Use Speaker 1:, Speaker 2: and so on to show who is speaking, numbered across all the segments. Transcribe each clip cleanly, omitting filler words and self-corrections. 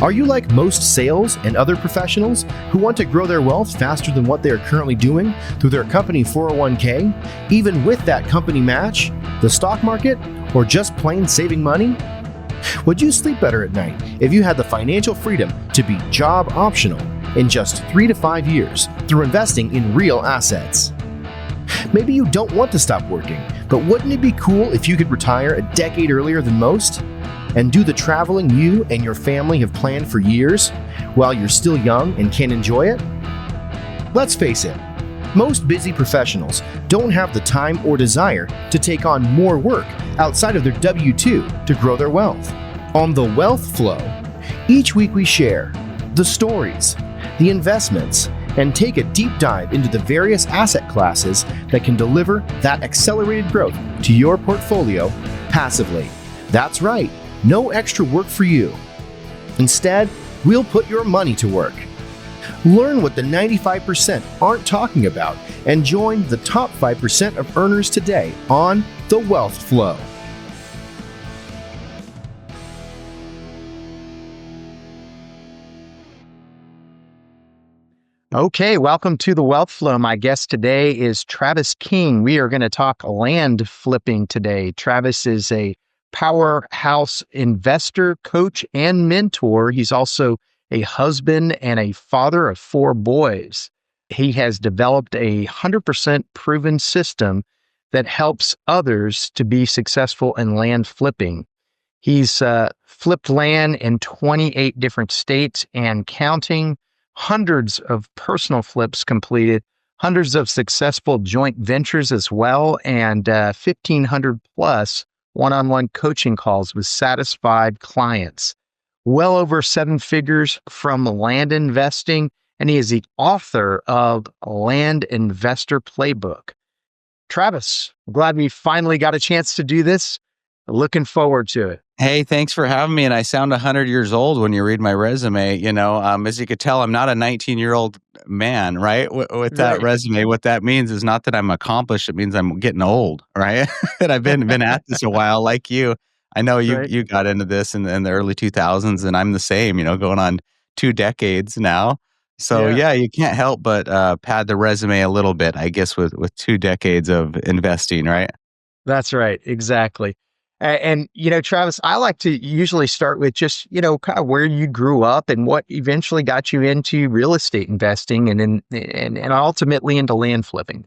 Speaker 1: Are you like most sales and other professionals who want to grow their wealth faster than what they are currently doing through their company 401k, even with that company match, the stock market, or just plain saving money? Would you sleep better at night if you had the financial freedom to be job optional in just 3 to 5 years through investing in real assets? Maybe you don't want to stop working, but wouldn't it be cool if you could retire a decade earlier than most? And do the traveling you and your family have planned for years while you're still young and can enjoy it? Let's face it, most busy professionals don't have the time or desire to take on more work outside of their W-2 to grow their wealth. On The Wealth Flow, each week we share the stories, the investments, and take a deep dive into the various asset classes that can deliver that accelerated growth to your portfolio passively. That's right, no extra work for you. Instead, we'll put your money to work. Learn what the 95% aren't talking about and join the top 5% of earners today on The Wealth Flow.
Speaker 2: Okay, welcome to The Wealth Flow. My guest today is Travis King. We are going to talk land flipping today. Travis is a powerhouse investor, coach, and mentor. He's also a husband and a father of 4 boys. He has developed a 100% proven system that helps others to be successful in land flipping. He's flipped land in 28 different states and counting, hundreds of personal flips completed, hundreds of successful joint ventures as well, and 1,500 plus one-on-one coaching calls with satisfied clients. Well over 7 figures from land investing, and he is the author of Land Investor Playbook. Travis, I'm glad we finally got a chance to do this. Looking forward to it.
Speaker 3: Hey, thanks for having me. And I sound 100 years old when you read my resume. As you could tell, I'm not a 19-year-old man, right? With that resume, what that means is not that I'm accomplished. It means I'm getting old, right? And I've been at this a while, like you. I know you got into this in the early 2000s, and I'm the same. Going on 2 decades now. So yeah, you can't help but pad the resume a little bit, I guess, with 2 decades of investing, right?
Speaker 2: That's right, exactly. And Travis, I like to usually start with just, kind of where you grew up and what eventually got you into real estate investing and ultimately into land flipping.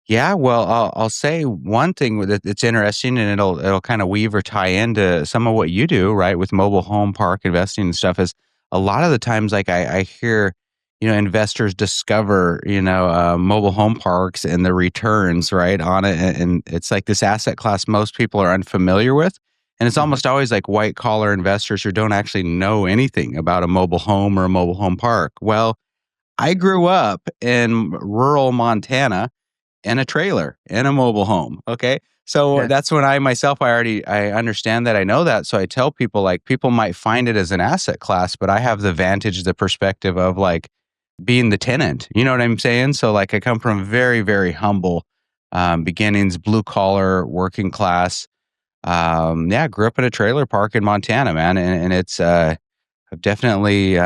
Speaker 3: Yeah, well, I'll say one thing that's interesting, and it'll kind of weave or tie into some of what you do, right, with mobile home park investing and stuff. Is a lot of the times, like I hear, investors discover, mobile home parks and the returns, right, on it, and it's like this asset class most people are unfamiliar with, and it's almost always like white collar investors who don't actually know anything about a mobile home or a mobile home park. Well, I grew up in rural Montana in a trailer in a mobile home. Okay. So that's when I understand that, I know that. So I tell people, like, people might find it as an asset class, but I have the perspective of like being the tenant. You know what I'm saying? So like I come from very, very humble beginnings, blue collar, working class. Grew up in a trailer park in Montana, man. And it's I've definitely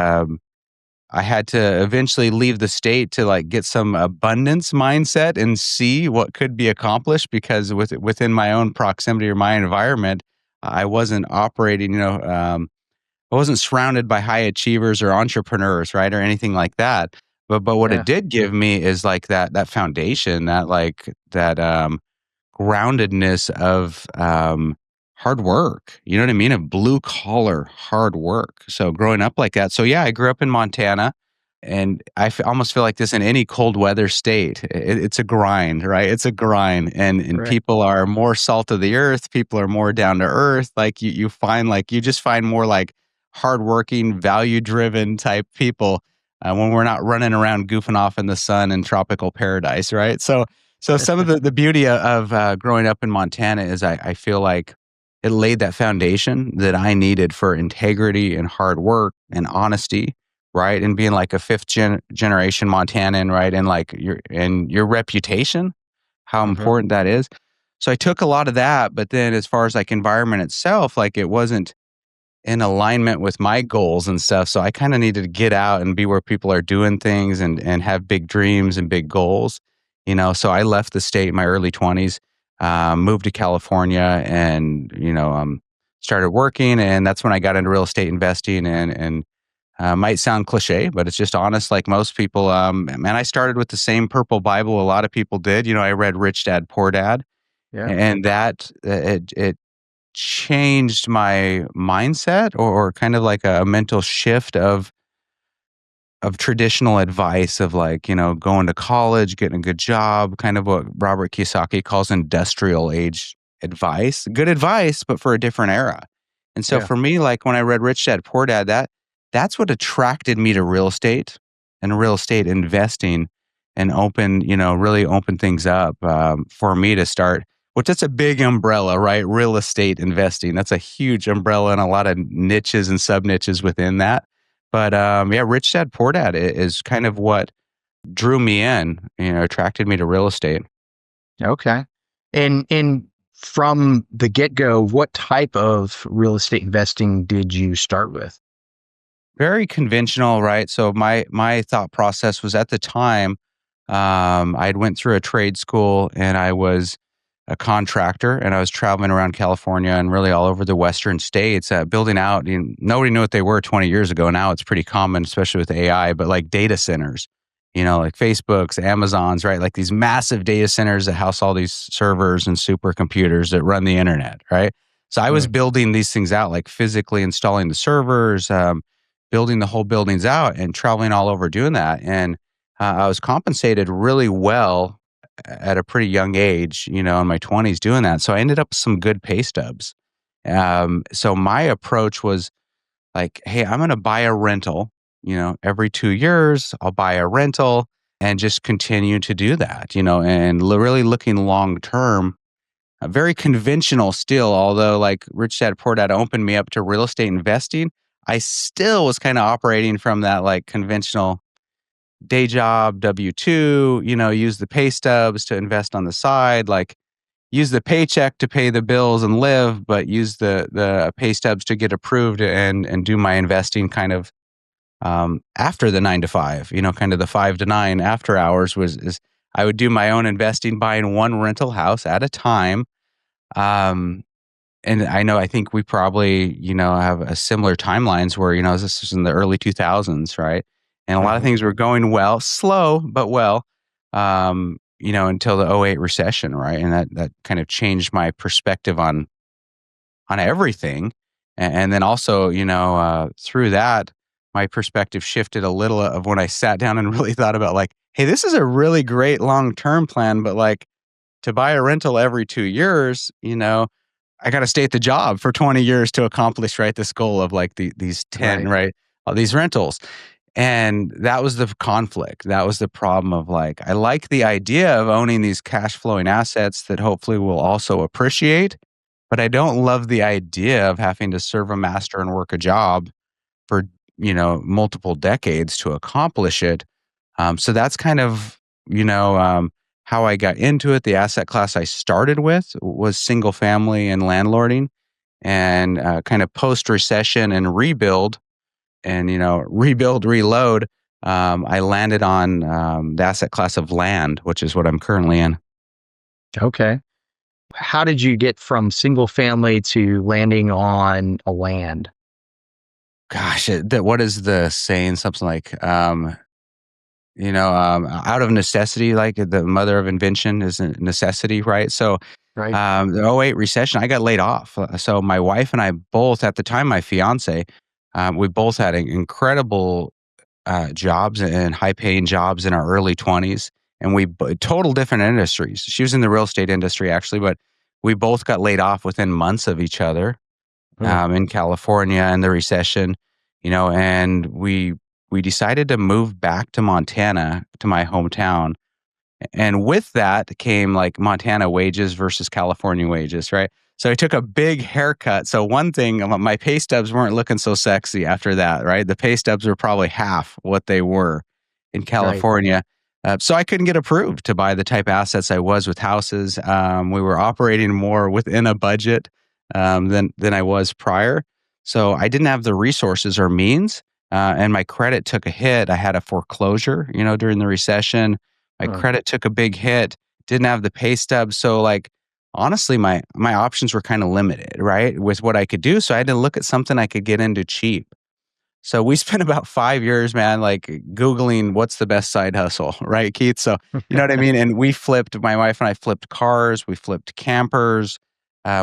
Speaker 3: I had to eventually leave the state to like get some abundance mindset and see what could be accomplished, because within my own proximity or my environment, I wasn't operating, I wasn't surrounded by high achievers or entrepreneurs, right, or anything like that. But what it did give me is like that foundation, that groundedness of hard work. You know what I mean? Of blue collar hard work. So growing up like that. So yeah, I grew up in Montana, and I almost feel like this in any cold weather state. It's a grind, right? It's a grind, and people are more salt of the earth. People are more down to earth. Like you just find more like hardworking, value driven type people when we're not running around goofing off in the sun in tropical paradise, right? So some of the beauty of growing up in Montana is I feel like it laid that foundation that I needed for integrity and hard work and honesty, right? And being like a fifth generation Montanan, right? And like your reputation, how important that is. So I took a lot of that, but then as far as like environment itself, like it wasn't in alignment with my goals and stuff. So I kind of needed to get out and be where people are doing things and have big dreams and big goals. So I left the state in my early 20s, moved to California, and started working. And that's when I got into real estate investing. And might sound cliche, but it's just honest. Like most people, man, I started with the same purple Bible a lot of people did. I read Rich Dad Poor Dad,
Speaker 2: Yeah.
Speaker 3: and that it changed my mindset, or kind of like a mental shift of traditional advice of, like, going to college, getting a good job, kind of what Robert Kiyosaki calls industrial age advice. Good advice, but for a different era. And so
Speaker 2: Yeah.
Speaker 3: for me, like when I read Rich Dad Poor Dad, that's what attracted me to real estate and real estate investing, and really open things up for me to start. Which, that's a big umbrella, right? Real estate investing. That's a huge umbrella and a lot of niches and sub niches within that. But yeah, Rich Dad Poor Dad is kind of what drew me in, attracted me to real estate.
Speaker 2: Okay. And from the get-go, what type of real estate investing did you start with?
Speaker 3: Very conventional, right? So my thought process was, at the time, I'd went through a trade school, and I was a contractor, and I was traveling around California and really all over the Western states, building out. Nobody knew what they were 20 years ago. Now it's pretty common, especially with AI, but like data centers, like Facebook's, Amazon's, right? Like these massive data centers that house all these servers and supercomputers that run the internet, right? So I was
Speaker 2: Mm.
Speaker 3: building these things out, like physically installing the servers, building the whole buildings out, and traveling all over doing that. And I was compensated really well at a pretty young age, in my 20s doing that. So I ended up with some good pay stubs. So my approach was like, hey, I'm going to buy a rental. Every 2 years, I'll buy a rental and just continue to do that, and really looking long term. Very conventional still, although like Rich Dad Poor Dad opened me up to real estate investing. I still was kind of operating from that like conventional day job, W-2, use the pay stubs to invest on the side, like use the paycheck to pay the bills and live, but use the pay stubs to get approved and do my investing kind of after the 9 to 5, kind of the 5 to 9 after hours is I would do my own investing, buying one rental house at a time. Um, and I think we probably, have a similar timelines where, this was in the early 2000s, right? And a lot of
Speaker 2: Mhm.
Speaker 3: things were going well, slow, but well, until the '08 recession, right? And that kind of changed my perspective on everything. And then also, through that, my perspective shifted a little of when I sat down and really thought about, like, hey, this is a really great long-term plan, but like to buy a rental every 2 years, I got to stay at the job for 20 years to accomplish, right, this goal of like these 10,
Speaker 2: Right.
Speaker 3: right, these rentals. And that was the conflict. That was the problem of, like, I like the idea of owning these cash flowing assets that hopefully will also appreciate, but I don't love the idea of having to serve a master and work a job for, multiple decades to accomplish it. So that's kind of, how I got into it. The asset class I started with was single family and landlording, and kind of post recession and rebuild, and rebuild, reload. I landed on the asset class of land, which is what I'm currently in.
Speaker 2: Okay. How did you get from single family to landing on a land?
Speaker 3: Gosh, what is the saying? Something like, out of necessity, like the mother of invention is a necessity, right? So
Speaker 2: Right.
Speaker 3: the '08 recession, I got laid off. So my wife and I both, at the time, my fiance, we both had incredible jobs and high paying jobs in our early 20s. And total different industries. She was in the real estate industry, actually, but we both got laid off within months of each other,
Speaker 2: Mm.
Speaker 3: in California and the recession, and we decided to move back to Montana, to my hometown. And with that came like Montana wages versus California wages, right? So I took a big haircut. So one thing, my pay stubs weren't looking so sexy after that, right? The pay stubs were probably half what they were in
Speaker 2: Right.
Speaker 3: California. So I couldn't get approved to buy the type of assets I was with houses. We were operating more within a budget than I was prior. So I didn't have the resources or means, and my credit took a hit. I had a foreclosure, during the recession. My
Speaker 2: Huh.
Speaker 3: credit took a big hit. Didn't have the pay stub. So like honestly, my options were kind of limited, right, with what I could do. So I had to look at something I could get into cheap. So we spent about 5 years, man, like Googling what's the best side hustle, right, Keith? So, you know what I mean? And my wife and I flipped cars, we flipped campers,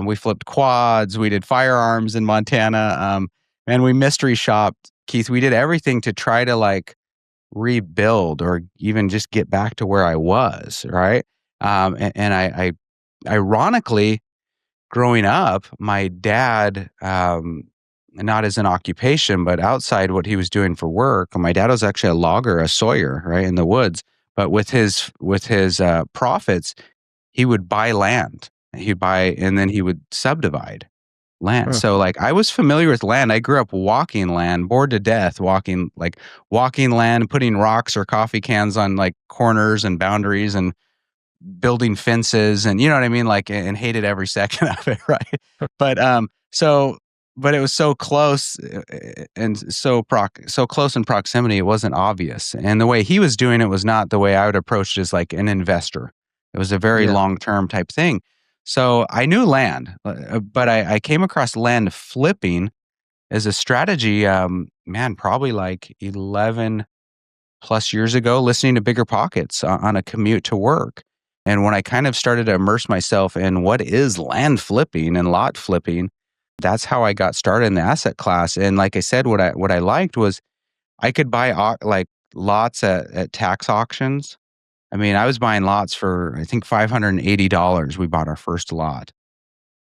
Speaker 3: we flipped quads, we did firearms in Montana. And we mystery shopped, Keith. We did everything to try to like rebuild or even just get back to where I was, right? And I ironically, growing up, my dad, not as an occupation, but outside what he was doing for work, my dad was actually a logger, a sawyer, right, in the woods. But with his profits, he would buy land. He'd buy, and then he would subdivide land.
Speaker 2: Huh.
Speaker 3: So like I was familiar with land. I grew up walking land, bored to death, walking land, putting rocks or coffee cans on like corners and boundaries and building fences, and you know what I mean, like, and hated every second of it, right? But so but it was so close, and so close in proximity, it wasn't obvious. And the way he was doing it was not the way I would approach it as like an investor. It was a very
Speaker 2: Yeah.
Speaker 3: long term type thing. So I knew land, but I came across land flipping as a strategy. Man, probably like 11+ years ago, listening to Bigger Pockets on a commute to work. And when I kind of started to immerse myself in what is land flipping and lot flipping, that's how I got started in the asset class. And like I said, what I liked was I could buy like lots at tax auctions. I mean, I was buying lots for I think $580. We bought our first lot,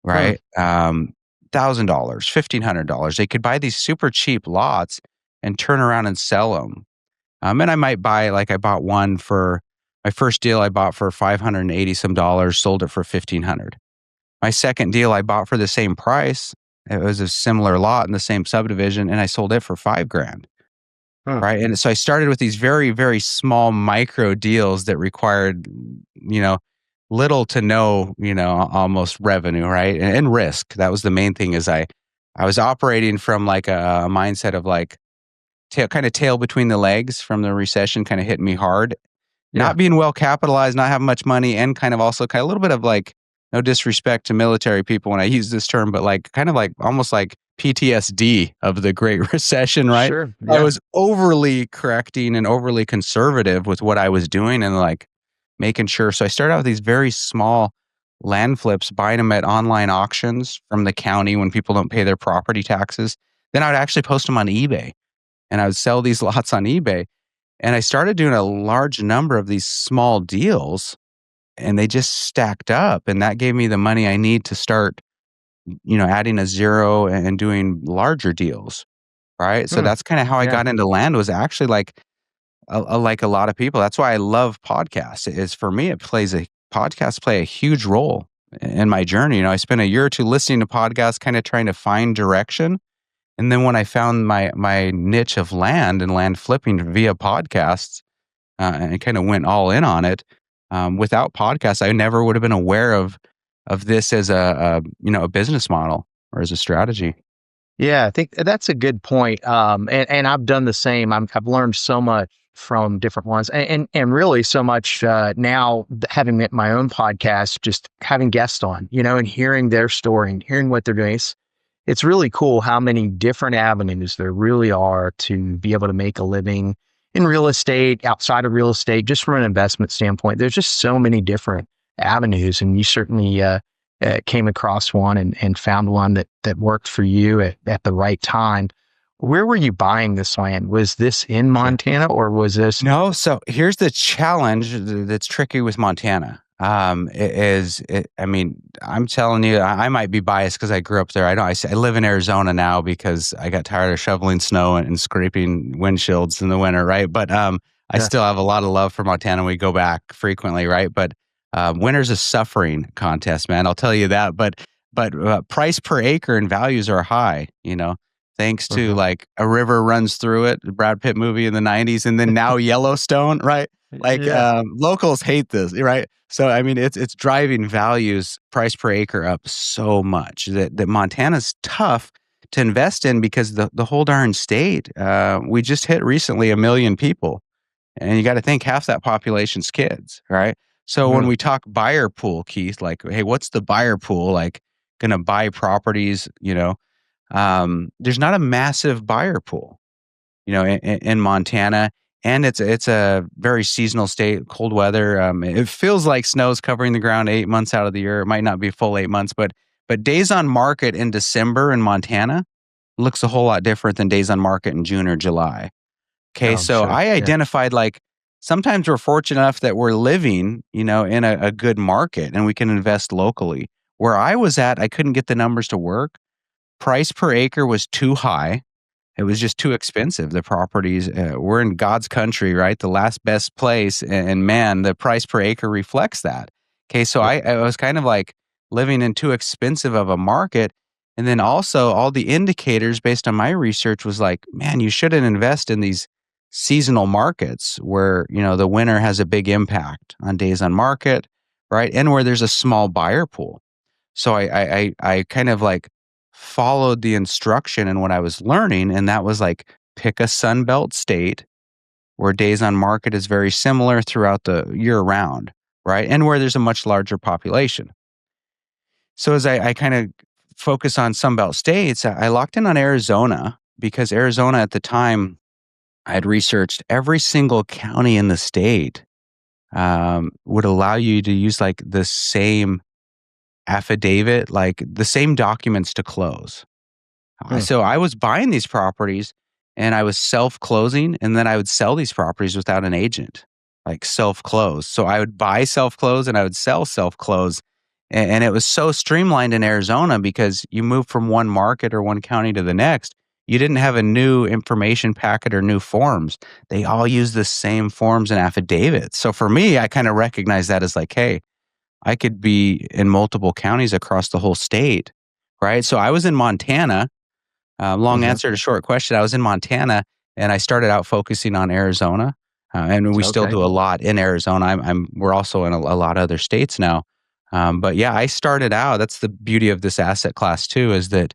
Speaker 2: Huh.
Speaker 3: right? $1,000, $1,500. They could buy these super cheap lots and turn around and sell them. And I might buy, like I bought one for my first deal I bought for 580 some dollars, sold it for 1,500. My second deal I bought for the same price. It was a similar lot in the same subdivision, and I sold it for 5 grand.
Speaker 2: Huh.
Speaker 3: Right. And so I started with these very, very small micro deals that required, you know, little to no, almost revenue, right? And risk. That was the main thing is I was operating from like a mindset of like kind of tail between the legs from the recession kind of hitting me hard,
Speaker 2: Yeah.
Speaker 3: not being well capitalized, not having much money, and kind of also kind of a little bit of like, no disrespect to military people when I use this term, but like kind of like almost like PTSD of the Great Recession, right?
Speaker 2: Sure.
Speaker 3: I
Speaker 2: Yeah.
Speaker 3: was overly correcting and overly conservative with what I was doing and like making sure. So I started out with these very small land flips, buying them at online auctions from the county when people don't pay their property taxes. Then I would actually post them on eBay, and I would sell these lots on eBay. And I started doing a large number of these small deals, and they just stacked up. And that gave me the money I need to start, adding a zero and doing larger deals. Right. So
Speaker 2: Hmm.
Speaker 3: that's kind of how I
Speaker 2: Yeah.
Speaker 3: got into land, was actually like a lot of people. That's why I love podcasts. Is for me, podcasts play a huge role in my journey. I spent a year or two listening to podcasts, kind of trying to find direction. And then when I found my niche of land and land flipping via podcasts, and kind of went all in on it. Without podcasts, I never would have been aware of this as a business model or as a strategy.
Speaker 2: Yeah, I think that's a good point. And I've done the same. I've learned so much from different ones, and really so much now having my own podcast, just having guests on, and hearing their story and hearing what they're doing. It's really cool how many different avenues there really are to be able to make a living in real estate, outside of real estate, just from an investment standpoint. There's just so many different avenues, and you certainly came across one and found one that worked for you at the right time. Where were you buying this land? Was this in Montana or was this?
Speaker 3: No, so here's the challenge that's tricky with Montana. I mean, I'm telling you, I might be biased because I grew up there. I live in Arizona now because I got tired of shoveling snow and scraping windshields in the winter, right? But I
Speaker 2: Yeah.
Speaker 3: still have a lot of love for Montana. We go back frequently, right? But winter's a suffering contest, man. I'll tell you that. But price per acre and values are high. Thanks to
Speaker 2: Uh-huh.
Speaker 3: like A River Runs Through It, the Brad Pitt movie in the '90s, and then now Yellowstone, right? Like
Speaker 2: Yeah.
Speaker 3: locals hate this, right? So I mean, it's driving values, price per acre up so much that Montana's tough to invest in because the whole darn state, we just hit recently 1 million people. And you got to think half that population's kids, right? So when
Speaker 2: Mm.
Speaker 3: we talk buyer pool, Keith, like, hey, what's the buyer pool? Like, going to buy properties, there's not a massive buyer pool, in Montana. And it's a very seasonal state, cold weather. It feels like snow's covering the ground 8 months out of the year. It might not be full 8 months, but days on market in December in Montana looks a whole lot different than days on market in June or July. Okay,
Speaker 2: Oh, I'm
Speaker 3: so
Speaker 2: sure.
Speaker 3: I
Speaker 2: Yeah.
Speaker 3: identified like sometimes we're fortunate enough that we're living, in a good market and we can invest locally. Where I was at, I couldn't get the numbers to work. Price per acre was too high. It was just too expensive. The properties, we're in God's country, right? The last best place. And man, the price per acre reflects that. Okay, so
Speaker 2: Yeah.
Speaker 3: I was kind of like living in too expensive of a market. And then also all the indicators based on my research was like, man, you shouldn't invest in these seasonal markets where, the winter has a big impact on days on market, right? And where there's a small buyer pool. So I kind of like followed the instruction and what I was learning, and that was like pick a Sunbelt state where days on market is very similar throughout the year round, right? And where there's a much larger population. So as I kind of focus on Sunbelt states, I locked in on Arizona because Arizona at the time I had researched every single county in the state would allow you to use like the same affidavit, like the same documents to close.
Speaker 2: Mm.
Speaker 3: So I was buying these properties and I was self-closing, and then I would sell these properties without an agent, like self-close. So I would buy self-close and I would sell self-close. And it was so streamlined in Arizona because you move from one market or one county to the next. You didn't have a new information packet or new forms. They all use the same forms and affidavits. So for me, I kind of recognize that as like, hey, I could be in multiple counties across the whole state, right? So I was in Montana. Long
Speaker 2: Mhm.
Speaker 3: answer to short question. I was in Montana and I started out focusing on Arizona, and we still
Speaker 2: Okay.
Speaker 3: do a lot in Arizona. We're also in a lot of other states now, but yeah, I started out. That's the beauty of this asset class too, is that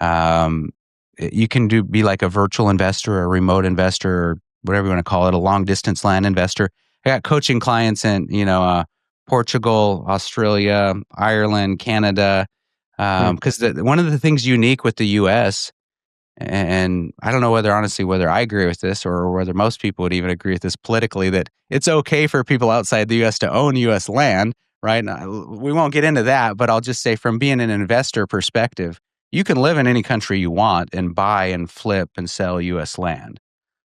Speaker 3: um, you can be like a virtual investor, or a remote investor, or whatever you want to call it, a long distance land investor. I got coaching clients in Portugal, Australia, Ireland, Canada,
Speaker 2: Mm.
Speaker 3: because one of the things unique with the U.S. And I don't know whether I agree with this or whether most people would even agree with this politically, that it's okay for people outside the US to own US land, right? We won't get into that, but I'll just say from being an investor perspective, you can live in any country you want and buy and flip and sell US land.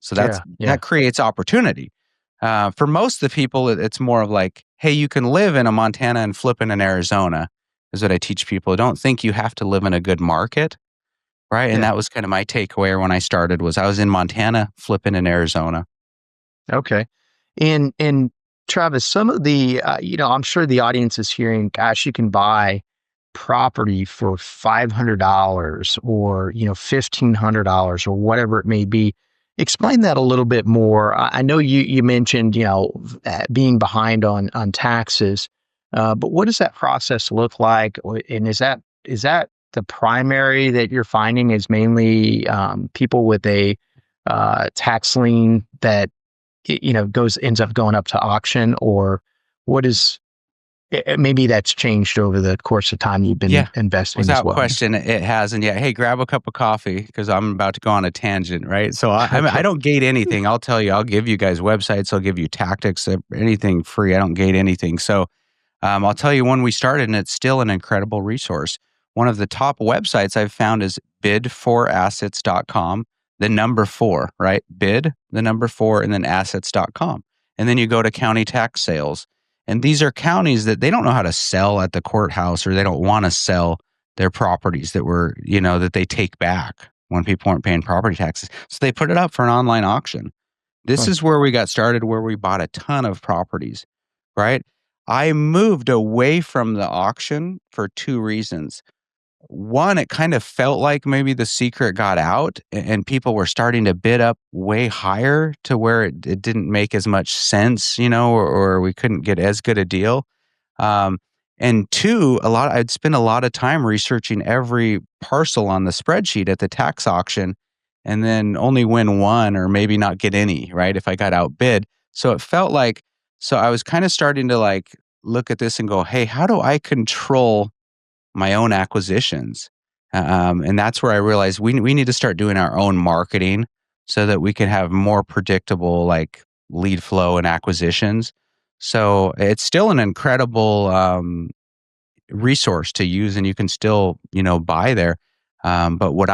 Speaker 3: So
Speaker 2: Yeah. Yeah.
Speaker 3: that creates opportunity. For most of the people, it's more of like, hey, you can live in a Montana and flip in an Arizona, is what I teach people. Don't think you have to live in a good market. Right, and
Speaker 2: Yeah.
Speaker 3: that was kinda my takeaway when I started was I was in Montana, flipping in Arizona.
Speaker 2: Okay. And Travis, some of the, I'm sure the audience is hearing, gosh, you can buy property for $500 or, $1,500 or whatever it may be. Explain that a little bit more. I know you mentioned, being behind on taxes, but what does that process look like? And is that the primary that you're finding is mainly people with a tax lien that ends up going up to auction, or what is maybe that's changed over the course of time you've been
Speaker 3: Yeah,
Speaker 2: investing as
Speaker 3: without
Speaker 2: well.
Speaker 3: question, it has, and yeah, hey, grab a cup of coffee because 'cause I'm about to go on a tangent, right? So I
Speaker 2: Okay.
Speaker 3: don't gate anything. I'll tell you, I'll give you guys websites, I'll give you tactics, anything free. I don't gate anything. So I'll tell you when we started, and it's still an incredible resource. One of the top websites I've found is bid4assets.com, the number four, right? Bid, the number four, and then assets.com. And then you go to county tax sales. And these are counties that they don't know how to sell at the courthouse, or they don't want to sell their properties that they take back when people aren't paying property taxes. So they put it up for an online auction. This
Speaker 2: Hmm.
Speaker 3: is where we got started, where we bought a ton of properties, right? I moved away from the auction for two reasons. One, it kind of felt like maybe the secret got out and people were starting to bid up way higher to where it didn't make as much sense, or we couldn't get as good a deal. Um, And two, I'd spend a lot of time researching every parcel on the spreadsheet at the tax auction and then only win one or maybe not get any, right? If I got outbid. So it felt like, so I was kind of starting to like look at this and go, hey, how do I control my own acquisitions? And that's where I realized we need to start doing our own marketing so that we can have more predictable like lead flow and acquisitions. So it's still an incredible resource to use, and you can still buy there. But what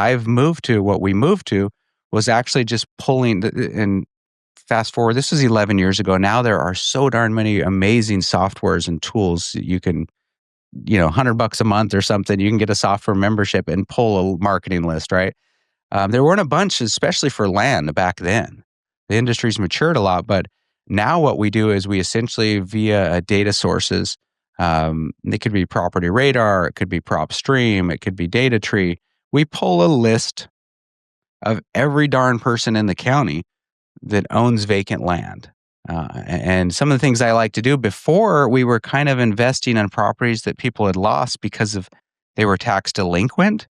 Speaker 3: we moved to, was actually just pulling. And fast forward, this was 11 years ago. Now there are so darn many amazing softwares and tools you can, $100 a month or something, you can get a software membership and pull a marketing list, right? There weren't a bunch, especially for land back then. The industry's matured a lot, but now what we do is we essentially, via data sources, it could be Property Radar, it could be PropStream, it could be Data Tree. We pull a list of every darn person in the county that owns vacant land. And some of the things I like to do, before we were kind of investing in properties that people had lost because of they were tax delinquent.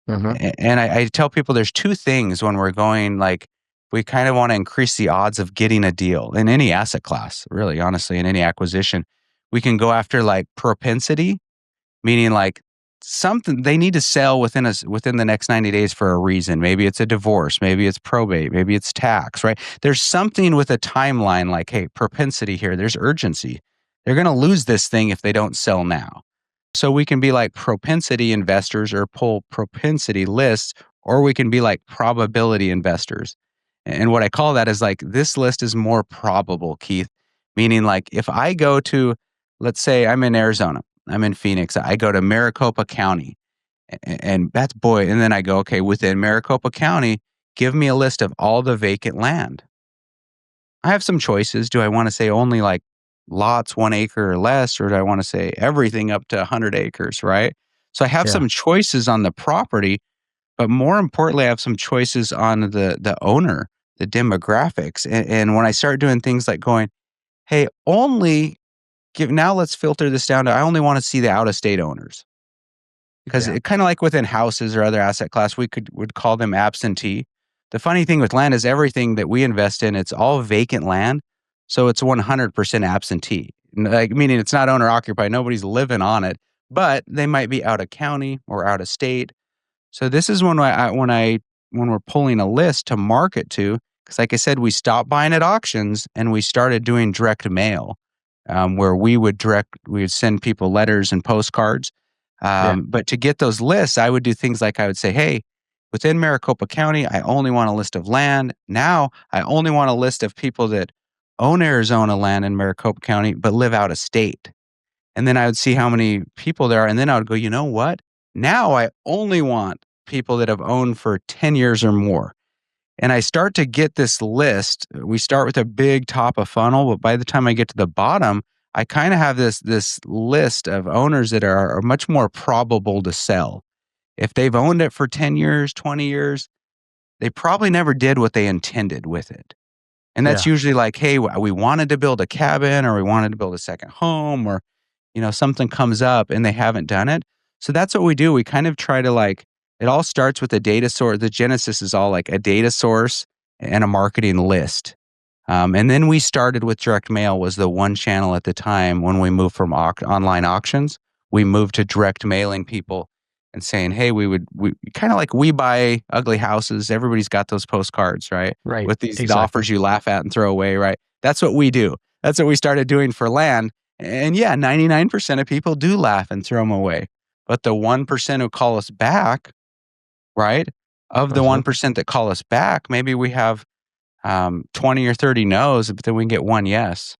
Speaker 2: Hmm.
Speaker 3: And I tell people there's two things when we're going, like, we kind of want to increase the odds of getting a deal in any asset class, really, honestly, in any acquisition. We can go after like propensity, meaning like something they need to sell within the next 90 days for a reason. Maybe it's a divorce, maybe it's probate, maybe it's tax, right? There's something with a timeline, like, hey, propensity here, there's urgency. They're going to lose this thing if they don't sell now. So we can be like propensity investors or pull propensity lists, or we can be like probability investors. And what I call that is like, this list is more probable, Keith, meaning like if I go to, let's say I'm in Arizona, I'm in Phoenix, I go to Maricopa County, and that's boy, and then I go, okay, within Maricopa County, give me a list of all the vacant land. I have some choices. Do I want to say only like lots 1 acre or less, or do I want to say everything up to 100 acres, right? So I have
Speaker 2: Yeah.
Speaker 3: some choices on the property, but more importantly, I have some choices on the owner, the demographics. And when I start doing things like going, hey, only give now, let's filter this down to I only want to see the out of state owners. Because
Speaker 2: Yeah.
Speaker 3: it kind of like within houses or other asset class, would call them absentee. The funny thing with land is everything that we invest in, it's all vacant land, so it's 100% absentee. Like, meaning it's not owner occupied, nobody's living on it, but they might be out of county or out of state. So this is when we're pulling a list to market to, because like I said, we stopped buying at auctions and we started doing direct mail, where we would send people letters and postcards.
Speaker 2: Yeah.
Speaker 3: But to get those lists, I would do things like I would say, hey, within Maricopa County, I only want a list of land. Now I only want a list of people that own Arizona land in Maricopa County but live out of state. And then I would see how many people there are. And then I would go, you know what? Now I only want people that have owned for 10 years or more. And I start to get this list. We start with a big top of funnel, but by the time I get to the bottom, I kind of have this list of owners that are much more probable to sell. If they've owned it for 10 years, 20 years, they probably never did what they intended with it. And that's
Speaker 2: Yeah.
Speaker 3: usually like, hey, we wanted to build a cabin or we wanted to build a second home, or something comes up and they haven't done it. So that's what we do. We kind of try to like, it all starts with a data source. The genesis is all like a data source and a marketing list. And then we started with direct mail was the one channel at the time when we moved from online auctions. We moved to direct mailing people and saying, hey, we kind of like we buy ugly houses. Everybody's got those postcards, right?
Speaker 2: Right.
Speaker 3: With the
Speaker 2: Exactly.
Speaker 3: offers you laugh at and throw away, right? That's what we do. That's what we started doing for land. And yeah, 99% of people do laugh and throw them away. But the 1% who call us back, right? Of the
Speaker 2: Hmm.
Speaker 3: 1% that call us back, maybe we have 20 or 30 no's, but then we can get one yes.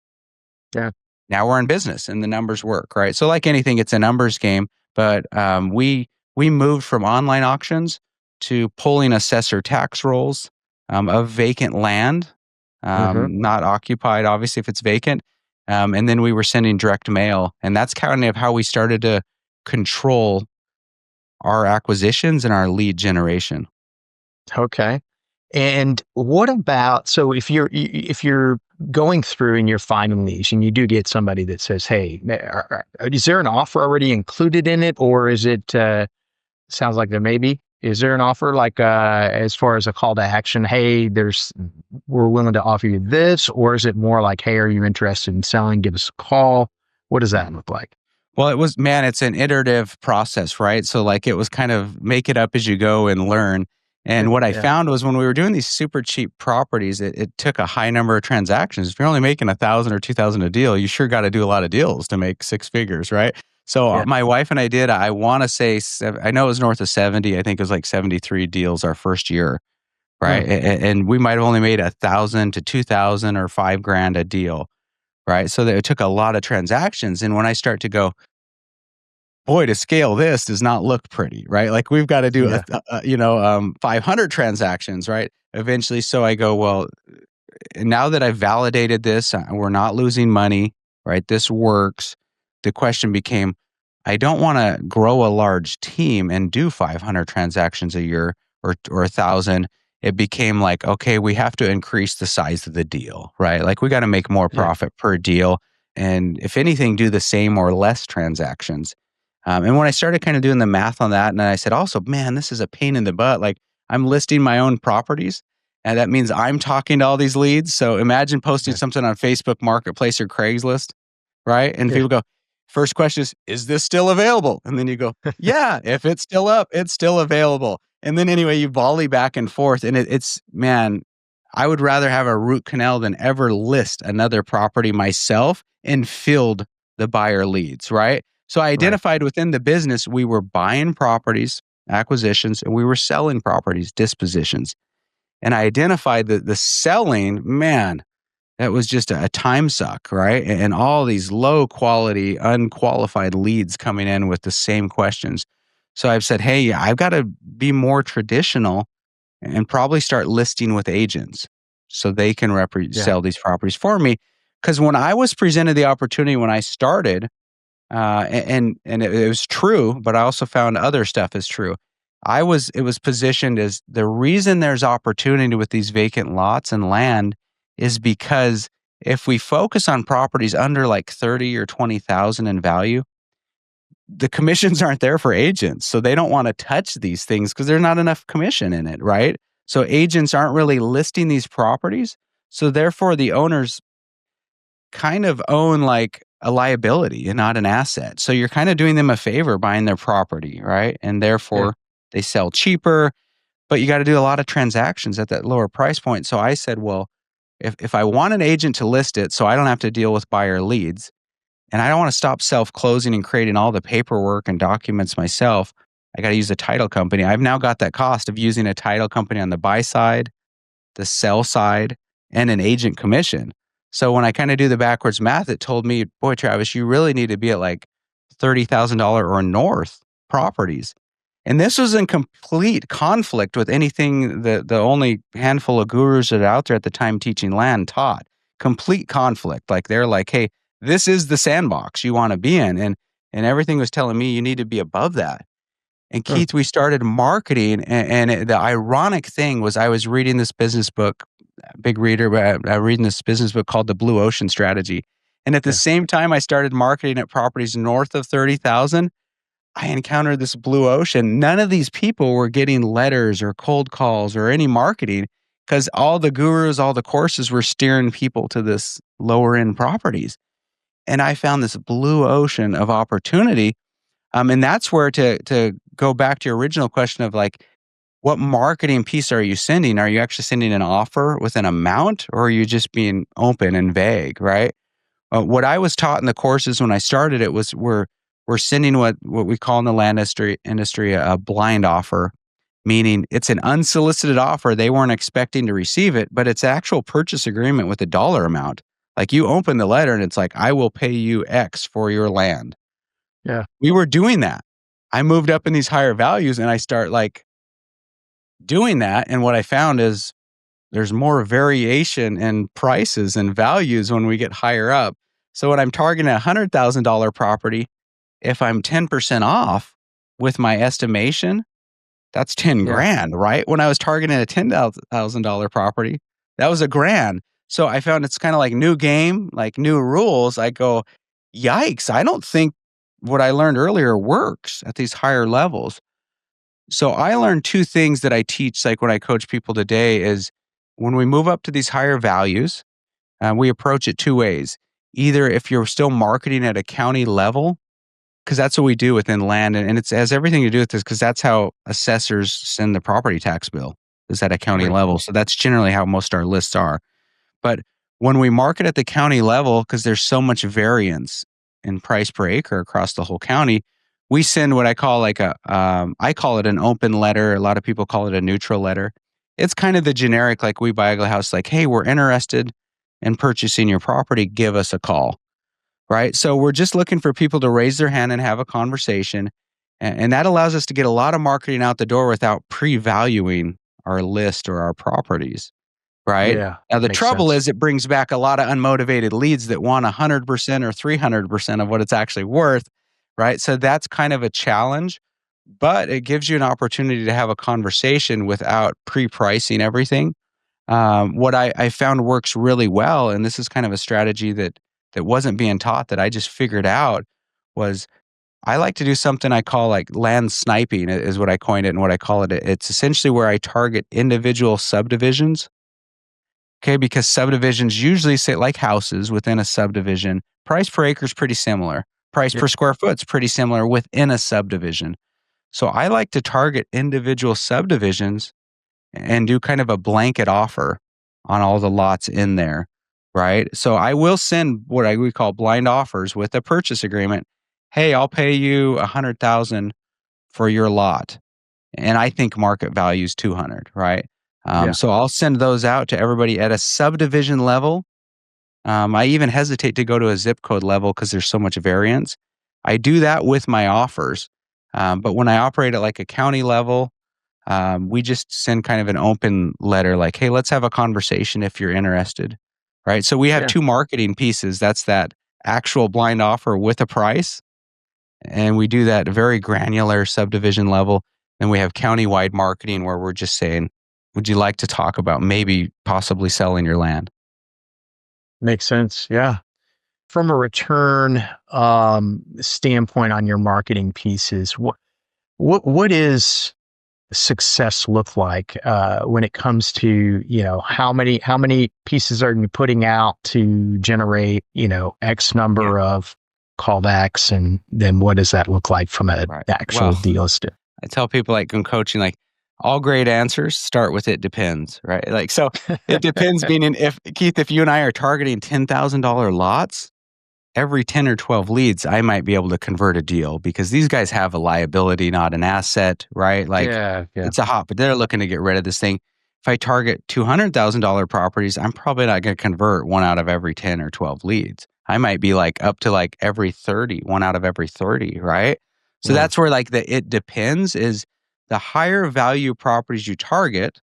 Speaker 2: Yeah.
Speaker 3: Now we're in business and the numbers work, right? So like anything, it's a numbers game. But we moved from online auctions to pulling assessor tax rolls of vacant land,
Speaker 2: Hmm.
Speaker 3: not occupied, obviously, if it's vacant. And then we were sending direct mail. And that's kind of how we started to control our acquisitions and our lead generation.
Speaker 2: Okay. And what about, so if you're going through and you're finding these and you do get somebody that says, "Hey, is there an offer already included in it, or is it sounds like there may be. Is there an offer like as far as a call to action? Hey, we're willing to offer you this, or is it more like, hey, are you interested in selling? Give us a call. What does that look like?
Speaker 3: Well, it's an iterative process, right? So like it was kind of make it up as you go and learn. And what I
Speaker 2: Yeah,
Speaker 3: found was when we were doing these super cheap properties, it took a high number of transactions. If you're only making 1,000 or 2,000 a deal, you sure got to do a lot of deals to make six figures, right? So
Speaker 2: yeah,
Speaker 3: my wife and I did, I want to say, I know it was north of 70. I think it was like 73 deals our first year, right?
Speaker 2: mm,
Speaker 3: And we might have only made 1,000 to 2,000 or 5 grand a deal, right? So that it took a lot of transactions. And when I start to go, boy, to scale this does not look pretty, right? Like we've got to do
Speaker 2: yeah,
Speaker 3: 500 transactions, right? Eventually, so I go, well, now that I've validated this, we're not losing money, right? This works. The question became, I don't want to grow a large team and do 500 transactions a year or 1,000. It became like, okay, we have to increase the size of the deal, right? Like we got to make more
Speaker 2: yeah,
Speaker 3: profit per deal, and if anything, do the same or less transactions. And when I started kind of doing the math on that, and then I said, also, man, this is a pain in the butt. Like I'm listing my own properties, and that means I'm talking to all these leads. So imagine posting
Speaker 2: yeah,
Speaker 3: something on Facebook Marketplace or Craigslist, right? And
Speaker 2: yeah,
Speaker 3: people go, first question is this still available? And then you go, yeah, if it's still up, it's still available. And then anyway, you volley back and forth. And it's, man, I would rather have a root canal than ever list another property myself and field the buyer leads, right? So I
Speaker 2: right,
Speaker 3: identified within the business, we were buying properties, acquisitions, and we were selling properties, dispositions. And I identified that the selling, man, that was just a time suck, right? And all these low quality, unqualified leads coming in with the same questions. So I've said, hey, I've got to be more traditional and probably start listing with agents so they can
Speaker 2: yeah,
Speaker 3: sell these properties for me. Because when I was presented the opportunity when I started, and it was true, but I also found other stuff is true. It was positioned as the reason there's opportunity with these vacant lots and land is because if we focus on properties under like 30 or 20,000 in value, the commissions aren't there for agents. So they don't want to touch these things because there's not enough commission in it, right? So agents aren't really listing these properties. So therefore the owners kind of own like a liability and not an asset. So you're kind of doing them a favor buying their property, right? And
Speaker 2: yeah,
Speaker 3: therefore they sell cheaper, but you got to do a lot of transactions at that lower price point. So I said, well, if I want an agent to list it so I don't have to deal with buyer leads and I don't want to stop self closing and creating all the paperwork and documents myself, I got to use a title company. I've now got that cost of using a title company on the buy side, the sell side, and an agent commission. So when I kind of do the backwards math, it told me, boy, Travis, you really need to be at like $30,000 or north properties. And this was in complete conflict with anything that the only handful of gurus that are out there at the time teaching land taught. Complete conflict. Like they're like, hey, this is the sandbox you want to be in. And everything was telling me you need to be above that. And
Speaker 2: mm,
Speaker 3: Keith, we started marketing, the ironic thing was I was reading this business book, big reader, but reading this business book called The Blue Ocean Strategy. And at the
Speaker 2: yeah,
Speaker 3: same time I started marketing at properties north of 30,000, I encountered this blue ocean. None of these people were getting letters or cold calls or any marketing because all the gurus, all the courses were steering people to this lower end properties. And I found this blue ocean of opportunity. And that's where to go back to your original question of like, what marketing piece are you sending? Are you actually sending an offer with an amount, or are you just being open and vague, right? What I was taught in the courses when I started it was we're sending what we call in the land industry a blind offer, meaning it's an unsolicited offer. They weren't expecting to receive it, but it's actual purchase agreement with a dollar amount. Like you open the letter and it's like, I will pay you X for your land.
Speaker 2: yeah,
Speaker 3: We were doing that. I moved up in these higher values and I start like doing that. And what I found is there's more variation in prices and values when we get higher up. So when I'm targeting a $100,000 property, if I'm 10% off with my estimation, That's 10
Speaker 2: Yeah.
Speaker 3: grand, right? When I was targeting a $10,000 property, that was a grand. So I found it's kind of like new game, like new rules. I go, yikes, I don't think what I learned earlier works at these higher levels. So I learned two things that I teach, like when I coach people today, is when we move up to these higher values, we approach it two ways. Either if you're still marketing at a county level, because that's what we do within land, and it has everything to do with this because that's how assessors send the property tax bill is at a county
Speaker 2: Right.
Speaker 3: level. So that's generally how most our lists are. But when we market at the county level, because there's so much variance in price per acre across the whole county, we send what I call I call it an open letter. A lot of people call it a neutral letter. It's kind of the generic, like we buy a house, like, hey, we're interested in purchasing your property. Give us a call. Right. So we're just looking for people to raise their hand and have a conversation. And that allows us to get a lot of marketing out the door without pre valuing our list or our properties. Right.
Speaker 2: Yeah.
Speaker 3: Now, the
Speaker 2: Makes
Speaker 3: trouble
Speaker 2: sense.
Speaker 3: is it brings back a lot of unmotivated leads that want 100% or 300% of what it's actually worth. Right. So that's kind of a challenge, but it gives you an opportunity to have a conversation without pre pricing everything. What I found works really well, and this is kind of a strategy that wasn't being taught that I just figured out, was I like to do something I call like land sniping is what I coined it and what I call it. It's essentially where I target individual subdivisions. Okay, because subdivisions usually sit like houses within a subdivision. Price per acre is pretty similar. Price
Speaker 2: Yeah.
Speaker 3: per square foot is pretty similar within a subdivision. So I like to target individual subdivisions and do kind of a blanket offer on all the lots in there, right? So I will send what we call blind offers with a purchase agreement. Hey, I'll pay you 100,000 for your lot, and I think market value is 200, right?
Speaker 2: Yeah.
Speaker 3: So I'll send those out to everybody at a subdivision level. I even hesitate to go to a zip code level because there's so much variance. I do that with my offers, but when I operate at like a county level, we just send kind of an open letter like, hey, let's have a conversation if you're interested. Right. So we have
Speaker 2: Yeah.
Speaker 3: two marketing pieces. That's that actual blind offer with a price. And we do that very granular subdivision level. Then we have countywide marketing where we're just saying, would you like to talk about maybe possibly selling your land?
Speaker 2: Makes sense. Yeah. From a return standpoint on your marketing pieces, what is success look like when it comes to how many pieces are you putting out to generate X
Speaker 3: Yeah.
Speaker 2: number of callbacks, and then what does that look like from an
Speaker 3: Right.
Speaker 2: actual
Speaker 3: Well,
Speaker 2: deal stand?
Speaker 3: I tell people like in coaching, like all great answers start with it depends, right? Like, so it depends, meaning if Keith, if you and I are targeting $10,000 lots, every 10 or 12 leads, I might be able to convert a deal because these guys have a liability, not an asset, right? Like
Speaker 2: Yeah, yeah,
Speaker 3: it's a hot, but they're looking to get rid of this thing. If I target $200,000 properties, I'm probably not going to convert one out of every 10 or 12 leads. I might be like up to like every 30, one out of every 30, right? So
Speaker 2: yeah,
Speaker 3: that's where like it depends is the higher value properties you target,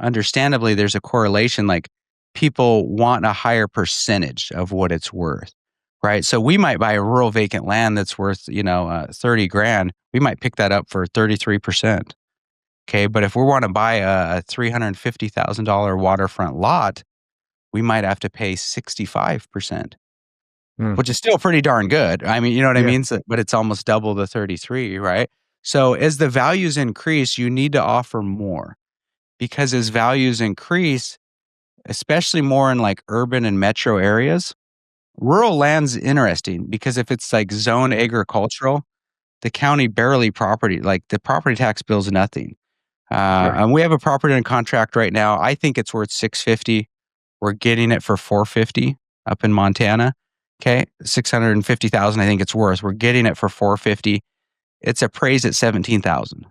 Speaker 3: understandably, there's a correlation like people want a higher percentage of what it's worth, right? So we might buy a rural vacant land that's worth, 30 grand. We might pick that up for 33%. Okay. But if we want to buy a $350,000 waterfront lot, we might have to pay 65%,
Speaker 2: mm,
Speaker 3: which is still pretty darn good. I mean, you know what I
Speaker 2: yeah,
Speaker 3: mean? So, but it's almost double the 33, right? So as the values increase, you need to offer more because as values increase, especially more in like urban and metro areas. Rural land's interesting because if it's like zone agricultural, the county barely property, like the property tax bill's nothing.
Speaker 2: right,
Speaker 3: And we have a property in contract right now. I think it's worth 650. We're getting it for 450 up in Montana. Okay. 650,000, I think it's worth. We're getting it for 450. It's appraised at 17,000.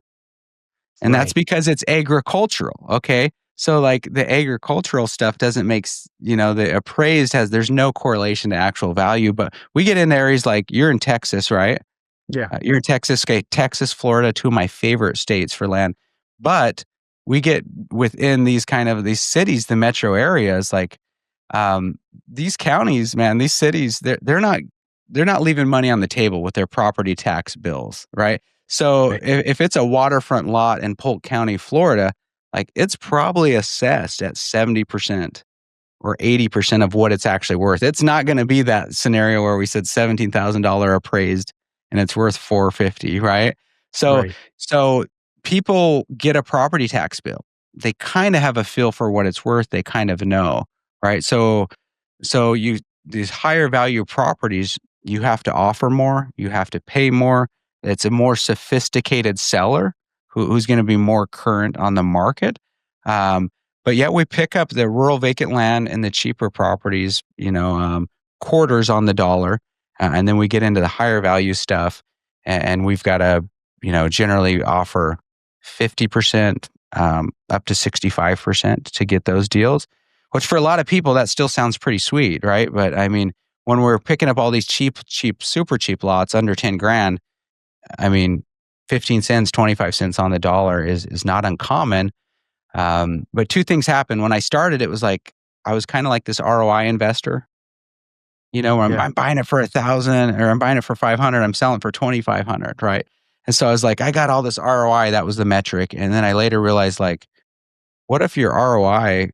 Speaker 3: And that's
Speaker 2: right,
Speaker 3: because it's agricultural, okay? So, like, the agricultural stuff doesn't make the appraised there's no correlation to actual value, but we get in areas like you're in Texas, right?
Speaker 2: yeah,
Speaker 3: You're in Texas, okay, Texas, Florida, two of my favorite states for land. But we get within these cities, the metro areas, like, um, these counties, man, these cities, they're not leaving money on the table with their property tax bills, right? So
Speaker 1: Right.
Speaker 3: if it's a waterfront lot in Polk County, Florida, like it's probably assessed at 70% or 80% of what it's actually worth. It's not going to be that scenario where we said $17,000 appraised and it's worth 450, right? So
Speaker 1: Right.
Speaker 3: so people get a property tax bill. They kind of have a feel for what it's worth. They kind of know, right? So you these higher value properties, you have to offer more, you have to pay more. It's a more sophisticated seller who's going to be more current on the market. Um, but yet we pick up the rural vacant land and the cheaper properties, quarters on the dollar, and then we get into the higher value stuff, and we've got to, generally offer 50% up to 65% to get those deals. Which for a lot of people that still sounds pretty sweet, right? But I mean, when we're picking up all these cheap, super cheap lots under 10 grand, I mean, 15 cents, 25 cents on the dollar is not uncommon. But two things happened. When I started, it was like I was kind of like this ROI investor, where I'm,
Speaker 1: Yeah.
Speaker 3: I'm buying it for 1,000 or I'm buying it for 500, I'm selling for 2,500, right? And so I was like, I got all this ROI. That was the metric. And then I later realized, like, what if your ROI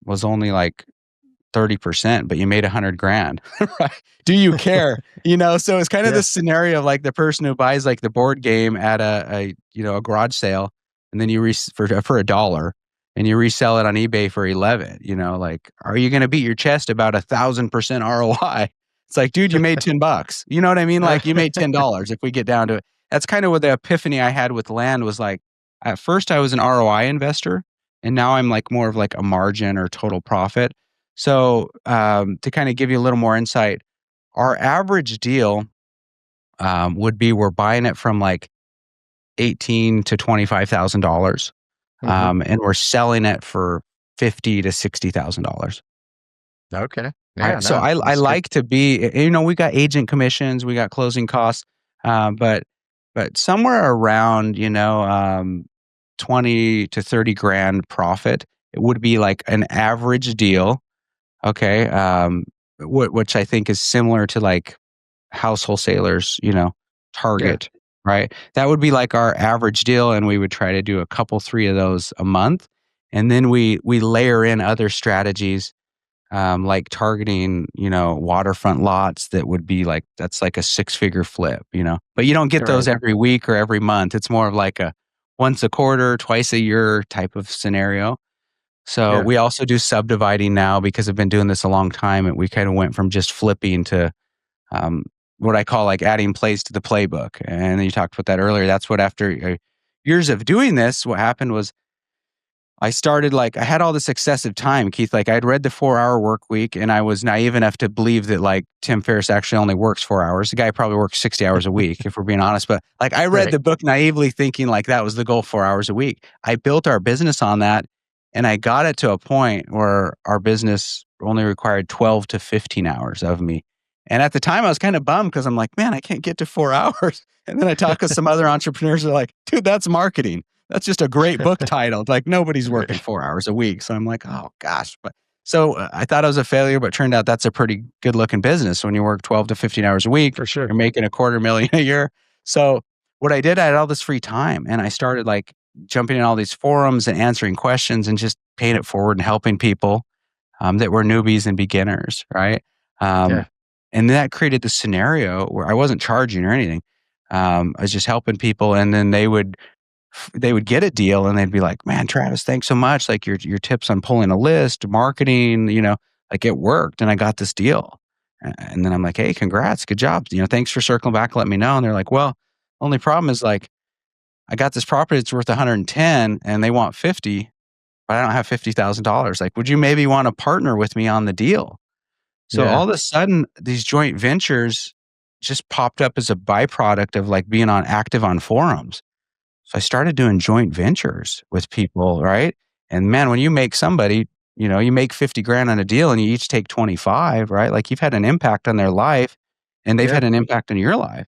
Speaker 3: was only like 30%, but you made 100 grand, right? Do you care? So it's kind of
Speaker 1: Yeah.
Speaker 3: this scenario of like the person who buys like the board game at a garage sale, and then for $1 and you resell it on eBay for 11, like, are you going to beat your chest about 1,000% ROI? It's like, dude, you made $10. You know what I mean? Like you made $10 if we get down to it. That's kind of what the epiphany I had with land was like. At first I was an ROI investor, and now I'm like more of like a margin or total profit. So, to kind of give you a little more insight, our average deal would be we're buying it from like 18 to $25,000,
Speaker 1: Hmm.
Speaker 3: and we're selling it for $50,000 to $60,000.
Speaker 1: Okay. Yeah.
Speaker 3: Right. So
Speaker 1: No,
Speaker 3: I
Speaker 1: that's good.
Speaker 3: like to be, we got agent commissions, we got closing costs, but somewhere around 20 to 30 grand profit, it would be like an average deal. Okay. Which I think is similar to like house wholesalers,
Speaker 1: Yeah.
Speaker 3: Target, right? That would be like our average deal, and we would try to do a couple, three of those a month, and then we layer in other strategies, like targeting, waterfront lots that would be like that's like a six-figure flip, but you don't get
Speaker 1: All
Speaker 3: those
Speaker 1: right.
Speaker 3: every week or every month. It's more of like a once a quarter, twice a year type of scenario. So
Speaker 1: Yeah.
Speaker 3: we also do subdividing now because I've been doing this a long time, and we kind of went from just flipping to um, what I call like adding plays to the playbook. And you talked about that earlier. That's what after years of doing this, what happened was I started like I had all this excessive time, Keith. Like I'd read the 4 hour work week, and I was naive enough to believe that like Tim Ferriss actually only works 4 hours. The guy probably works 60 hours a week, if we're being honest. But like I read
Speaker 1: Right.
Speaker 3: the book naively thinking like that was the goal, 4 hours a week. I built our business on that, and I got it to a point where our business only required 12 to 15 hours of me. And at the time I was kind of bummed because I'm like, man, I can't get to 4 hours. And then I talked to some other entrepreneurs who are like, dude, that's marketing. That's just a great book title. Like nobody's working
Speaker 1: Right.
Speaker 3: 4 hours a week. So I'm like, oh gosh. But so I thought I was a failure, but turned out that's a pretty good looking business. When you work 12 to 15 hours a week,
Speaker 1: For sure.
Speaker 3: you're making a quarter million a year. So what I did, I had all this free time, and I started like jumping in all these forums and answering questions and just paying it forward and helping people that were newbies and beginners. Right. Um,
Speaker 1: Yeah.
Speaker 3: and that created the scenario where I wasn't charging or anything. I was just helping people, and then they would get a deal and they'd be like, "Man, Travis, thanks so much. Like your tips on pulling a list, marketing, like it worked and I got this deal." And then I'm like, "Hey, congrats, good job. Thanks for circling back, let me know." And they're like, "Well, only problem is like I got this property that's worth 110 and they want 50, but I don't have $50,000. Like, would you maybe want to partner with me on the deal?" So
Speaker 1: Yeah.
Speaker 3: all of a sudden, these joint ventures just popped up as a byproduct of like being on active on forums. So I started doing joint ventures with people, right? And man, when you make somebody, you make 50 grand on a deal and you each take 25, right? Like you've had an impact on their life and they've
Speaker 1: Yeah.
Speaker 3: had an impact on your life.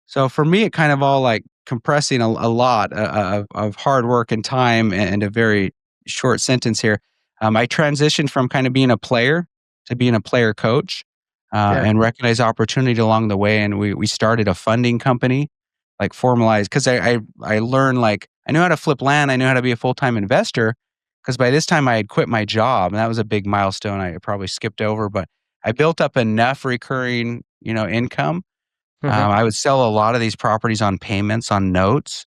Speaker 3: So for me, it kind of all like compressing a lot of hard work and time and a very short sentence here. I transitioned from kind of being a player to being a player coach,
Speaker 1: Yeah.
Speaker 3: and recognize opportunity along the way. And we started a funding company like formalized because I learned like I knew how to flip land. I knew how to be a full-time investor because by this time I had quit my job and that was a big milestone I probably skipped over, but I built up enough recurring, income.
Speaker 2: Hmm.
Speaker 3: I would sell a lot of these properties on payments on notes,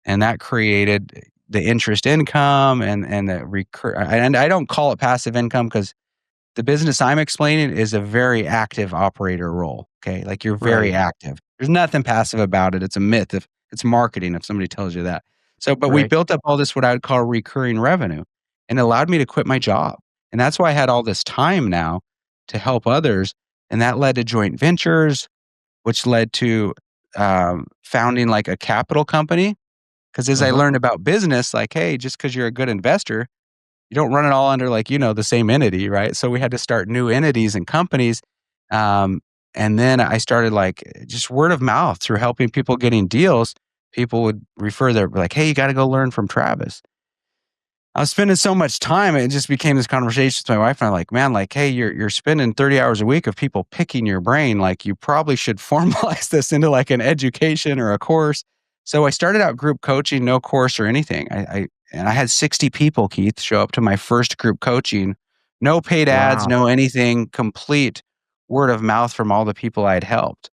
Speaker 3: and that created the interest income and the recur. And I don't call it passive income because the business I'm explaining is a very active operator role. Okay, like you're very
Speaker 2: Right.
Speaker 3: active. There's nothing passive about it. It's a myth. If it's marketing, if somebody tells you that. So, but we
Speaker 2: Right.
Speaker 3: built up all this what I would call recurring revenue, and it allowed me to quit my job, and that's why I had all this time now to help others, and that led to joint ventures, which led to founding like a capital company. Because as I
Speaker 2: Uh-huh.
Speaker 3: learned about business, like, hey, just because you're a good investor, you don't run it all under like, the same entity, right? So we had to start new entities and companies. Um, and then I started like just word of mouth through helping people getting deals. People would refer their like, hey, you got to go learn from Travis. I was spending so much time, it just became this conversation with my wife, and I'm like, "Man, like, hey, you're spending 30 hours a week of people picking your brain, like, you probably should formalize this into, like, an education or a course." So I started out group coaching, no course or anything. I had 60 people, Keith, show up to my first group coaching. No paid ads,
Speaker 2: Wow.
Speaker 3: no anything, complete word of mouth from all the people I had helped,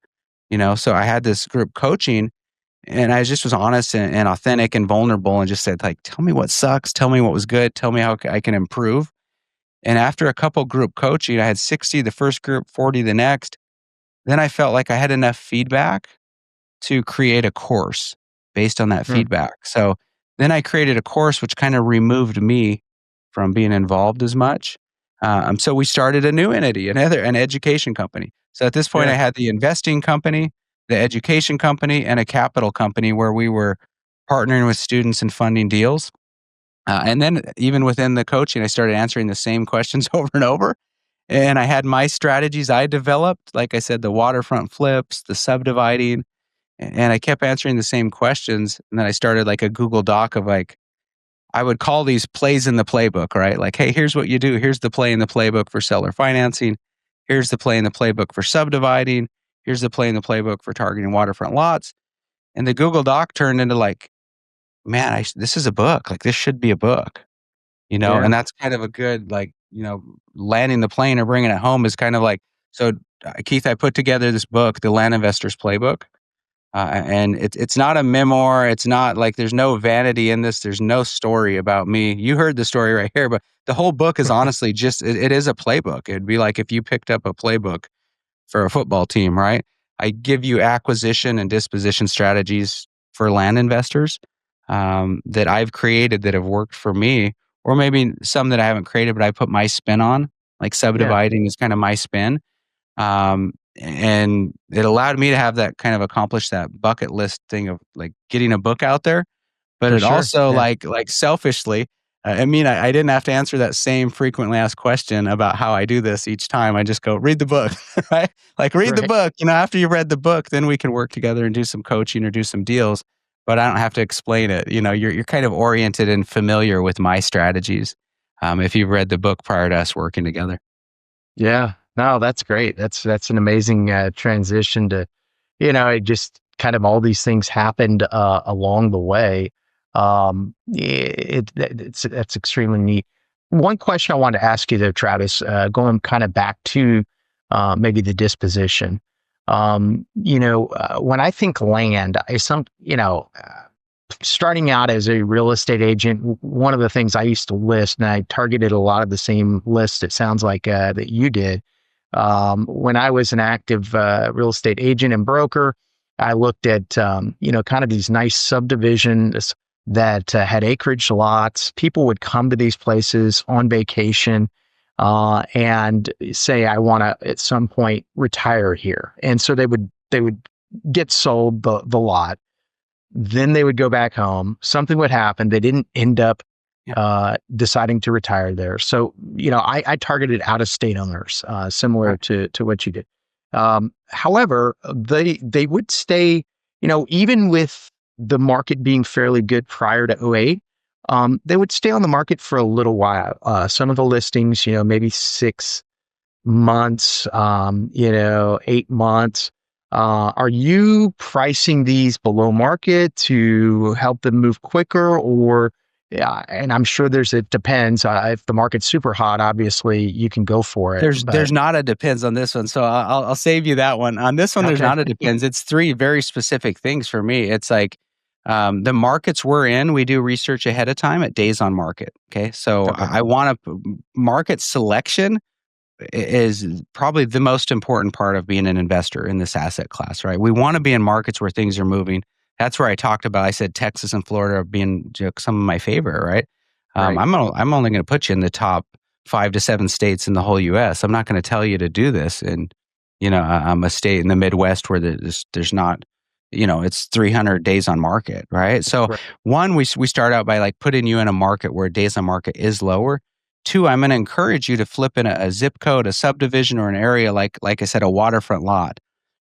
Speaker 3: So I had this group coaching and I just was honest and authentic and vulnerable and just said, like, tell me what sucks. Tell me what was good. Tell me how I can improve. And after a couple group coaching, I had 60 the first group, 40 the next. Then I felt like I had enough feedback to create a course based on that
Speaker 2: Hmm.
Speaker 3: feedback. So then I created a course which kind of removed me from being involved as much. So we started a new entity, an education company. So at this point, I
Speaker 2: Yeah.
Speaker 3: had the investing company, the education company, and a capital company where we were partnering with students and funding deals. And then even within the coaching, I started answering the same questions over and over. And I had my strategies I developed, like I said, the waterfront flips, the subdividing, and I kept answering the same questions. And then I started like a Google Doc of like, I would call these plays in the playbook, right? Like, hey, here's what you do. Here's the play in the playbook for seller financing. Here's the play in the playbook for subdividing. Here's the play in the playbook for targeting waterfront lots. And the Google Doc turned into like, man, this is a book. Like, this should be a book, And
Speaker 2: Yeah.
Speaker 3: that's kind of a good, like, landing the plane or bringing it home is kind of like, so Keith, I put together this book, The Land Investor's Playbook. And it's not a memoir. It's not like there's no vanity in this. There's no story about me. You heard the story right here, but the whole book is honestly just it is a playbook. It'd be like if you picked up a playbook for a football team, right? I give you acquisition and disposition strategies for land investors that I've created that have worked for me, or maybe some that I haven't created, but I put my spin on. Like
Speaker 2: Yeah.
Speaker 3: subdividing is kind of my spin. And it allowed me to have that kind of accomplish that bucket list thing of like getting a book out there, but
Speaker 2: For
Speaker 3: it
Speaker 2: sure.
Speaker 3: also
Speaker 2: Yeah.
Speaker 3: like selfishly, I didn't have to answer that same frequently asked question about how I do this each time. I just go read the book, right? Like read the
Speaker 2: Right.
Speaker 3: book. After you read the book, then we can work together and do some coaching or do some deals. But I don't have to explain it. You're kind of oriented and familiar with my strategies if you've read the book prior to us working together.
Speaker 2: Yeah. No, that's great. That's an amazing transition to, it just kind of all these things happened along the way. That's extremely neat. One question I wanted to ask you though, Travis, going kind of back to maybe the disposition. When I think land, starting out as a real estate agent, one of the things I used to list, and I targeted a lot of the same lists, it sounds like that you did. When I was an active real estate agent and broker, I looked at, kind of these nice subdivisions that had acreage lots. People would come to these places on vacation and say, I want to at some point retire here. And so they would get sold the lot, then they would go back home. Something would happen. They didn't end up
Speaker 3: Yeah.
Speaker 2: deciding to retire there. So, I targeted out of state owners, similar
Speaker 3: Right.
Speaker 2: to what you did. However, they would stay, even with the market being fairly good prior to '08, they would stay on the market for a little while. Some of the listings, maybe 6 months, 8 months. Are you pricing these below market to help them move quicker, or yeah? And I'm sure it depends. If the market's super hot, obviously you can go for it.
Speaker 3: There's
Speaker 2: But
Speaker 3: not a depends on this one, so I'll save you that one. On this one, there's
Speaker 2: okay,
Speaker 3: not a depends. It's three very specific things for me. It's like the markets we're in, we do research ahead of time at days on market. Okay, so
Speaker 2: okay,
Speaker 3: I want to market selection is probably the most important part of being an investor in this asset class, right? We want to be in markets where things are moving. That's where I talked about. I said Texas and Florida are being some of my favorite, right?
Speaker 2: right,
Speaker 3: I'm only going to put you in the top 5 to 7 states in the whole U.S. I'm not going to tell you to do this, and I'm a state in the Midwest where there's not, it's 300 days on market, right? So
Speaker 2: right,
Speaker 3: one, we start out by like putting you in a market where days on market is lower. Two, I'm going to encourage you to flip in a zip code, a subdivision, or an area like I said, a waterfront lot.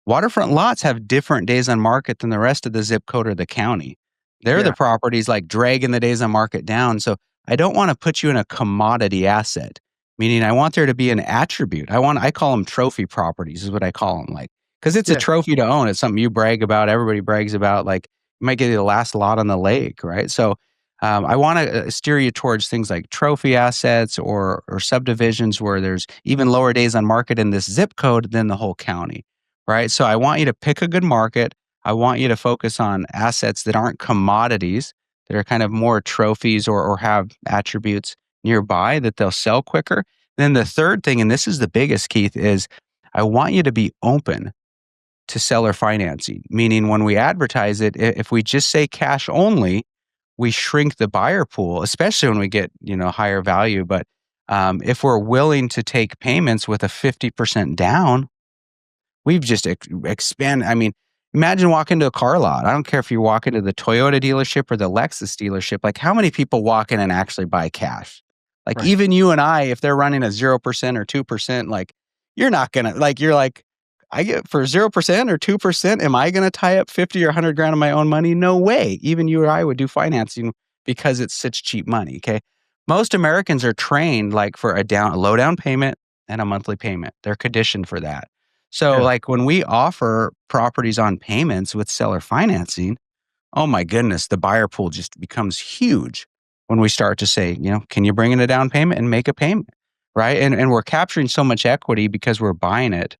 Speaker 3: Waterfront lots have different days on market than the rest of the zip code or the county. They're the
Speaker 2: yeah,
Speaker 3: properties like dragging the days on market down. So I don't want to put you in a commodity asset, meaning I want there to be an attribute. I call them trophy properties, is what I call them. Like, because it's a
Speaker 2: yeah,
Speaker 3: trophy to own. It's something you brag about. Everybody brags about. Like, you might get the last lot on the lake, right? So I want to steer you towards things like trophy assets or subdivisions where there's even lower days on market in this zip code than the whole county, right? So I want you to pick a good market. I want you to focus on assets that aren't commodities, that are kind of more trophies or have attributes nearby that they'll sell quicker. Then the third thing, and this is the biggest, Keith, is I want you to be open to seller financing, meaning when we advertise it, if we just say cash only, we shrink the buyer pool, especially when we get, higher value. But if we're willing to take payments with a 50% down, we've just expanded. I mean, imagine walking into a car lot. I don't care if you walk into the Toyota dealership or the Lexus dealership. Like, how many people walk in and actually buy cash? Like,
Speaker 2: right,
Speaker 3: even you and I, if they're running a 0% or 2%, like, you're not gonna like. You're like, I get for 0% or 2%. Am I gonna tie up 50 or 100 grand of my own money? No way. Even you or I would do financing because it's such cheap money. Okay, most Americans are trained like for a low down payment and a monthly payment. They're conditioned for that. So,
Speaker 2: yeah,
Speaker 3: like when we offer properties on payments with seller financing, oh my goodness, the buyer pool just becomes huge when we start to say, can you bring in a down payment and make a payment? Right. And we're capturing so much equity because we're buying it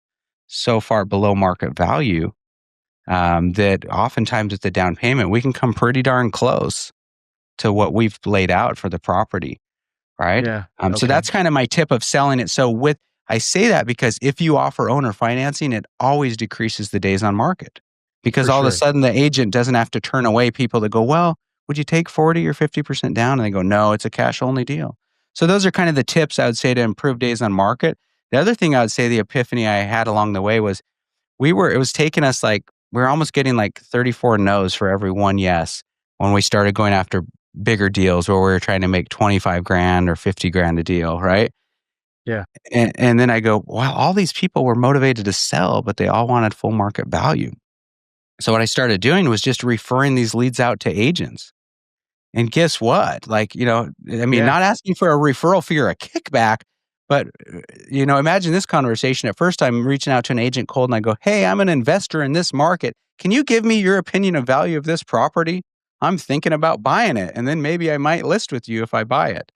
Speaker 3: so far below market value that oftentimes with the down payment, we can come pretty darn close to what we've laid out for the property, right?
Speaker 2: yeah,
Speaker 3: So
Speaker 2: okay,
Speaker 3: that's kind of my tip of selling it. So I say that because if you offer owner financing, it always decreases the days on market because
Speaker 2: for
Speaker 3: all of a
Speaker 2: sure,
Speaker 3: sudden the agent doesn't have to turn away people that go, well, would you take 40 or 50% down? And they go, no, it's a cash only deal. So those are kind of the tips I would say to improve days on market. The other thing I would say, the epiphany I had along the way was it was taking us like, we were almost getting like 34 no's for every one yes when we started going after bigger deals where we were trying to make 25 grand or 50 grand a deal, right?
Speaker 2: yeah,
Speaker 3: And then I go, wow, all these people were motivated to sell, but they all wanted full market value. So what I started doing was just referring these leads out to agents. And guess what? Like, I mean,
Speaker 2: yeah,
Speaker 3: not asking for a referral fee or a kickback, but, imagine this conversation. At first, I'm reaching out to an agent cold and I go, hey, I'm an investor in this market. Can you give me your opinion of value of this property? I'm thinking about buying it. And then maybe I might list with you if I buy it.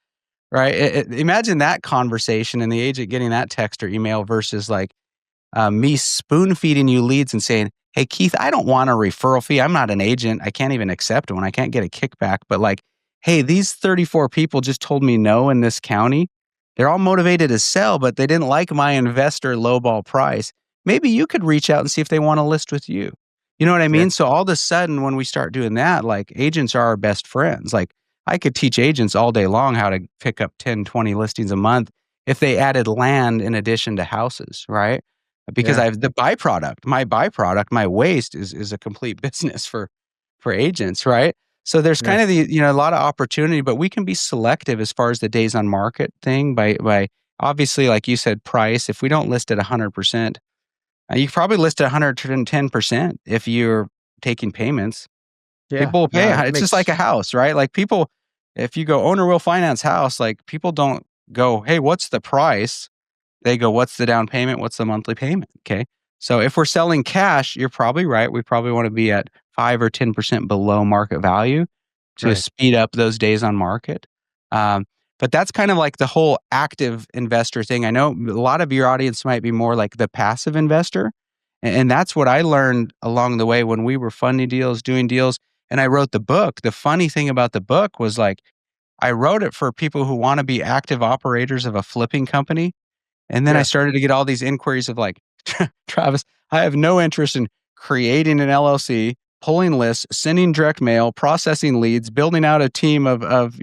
Speaker 3: Right. Imagine that conversation and the agent getting that text or email versus like me spoon feeding you leads and saying, hey, Keith, I don't want a referral fee. I'm not an agent. I can't even accept one. I can't get a kickback. But like, hey, these 34 people just told me no in this county. They're all motivated to sell, but they didn't like my investor lowball price. Maybe you could reach out and see if they want to list with you. You know what I
Speaker 2: yeah,
Speaker 3: mean? So all of a sudden, when we start doing that, like agents are our best friends. Like I could teach agents all day long how to pick up 10, 20 listings a month if they added land in addition to houses, right? Because
Speaker 2: yeah,
Speaker 3: I have my byproduct, my waste is a complete business for agents, right? So there's
Speaker 2: yeah,
Speaker 3: kind of a lot of opportunity, but we can be selective as far as the days on market thing by obviously, like you said, price. If we don't list at 100%, you could probably list at 110% if you're taking payments.
Speaker 2: yeah.
Speaker 3: People will pay.
Speaker 2: No, it
Speaker 3: It's just like
Speaker 2: makes
Speaker 3: a house, right? Like people, if you go owner will finance house, like people don't go, hey, what's the price? They go, what's the down payment? What's the monthly payment? Okay. So if we're selling cash, you're probably right. We probably want to be at 5 or 10% below market value to
Speaker 2: Right.
Speaker 3: speed up those days on market. Um, but that's kind of like the whole active investor thing. I know a lot of your audience might be more like the passive investor. And that's what I learned along the way when we were funding deals, doing deals. And I wrote the book. The funny thing about the book was like, I wrote it for people who want to be active operators of a flipping company. And then I
Speaker 2: Yeah.
Speaker 3: started to get all these inquiries of like, Travis, I have no interest in creating an LLC, pulling lists, sending direct mail, processing leads, building out a team of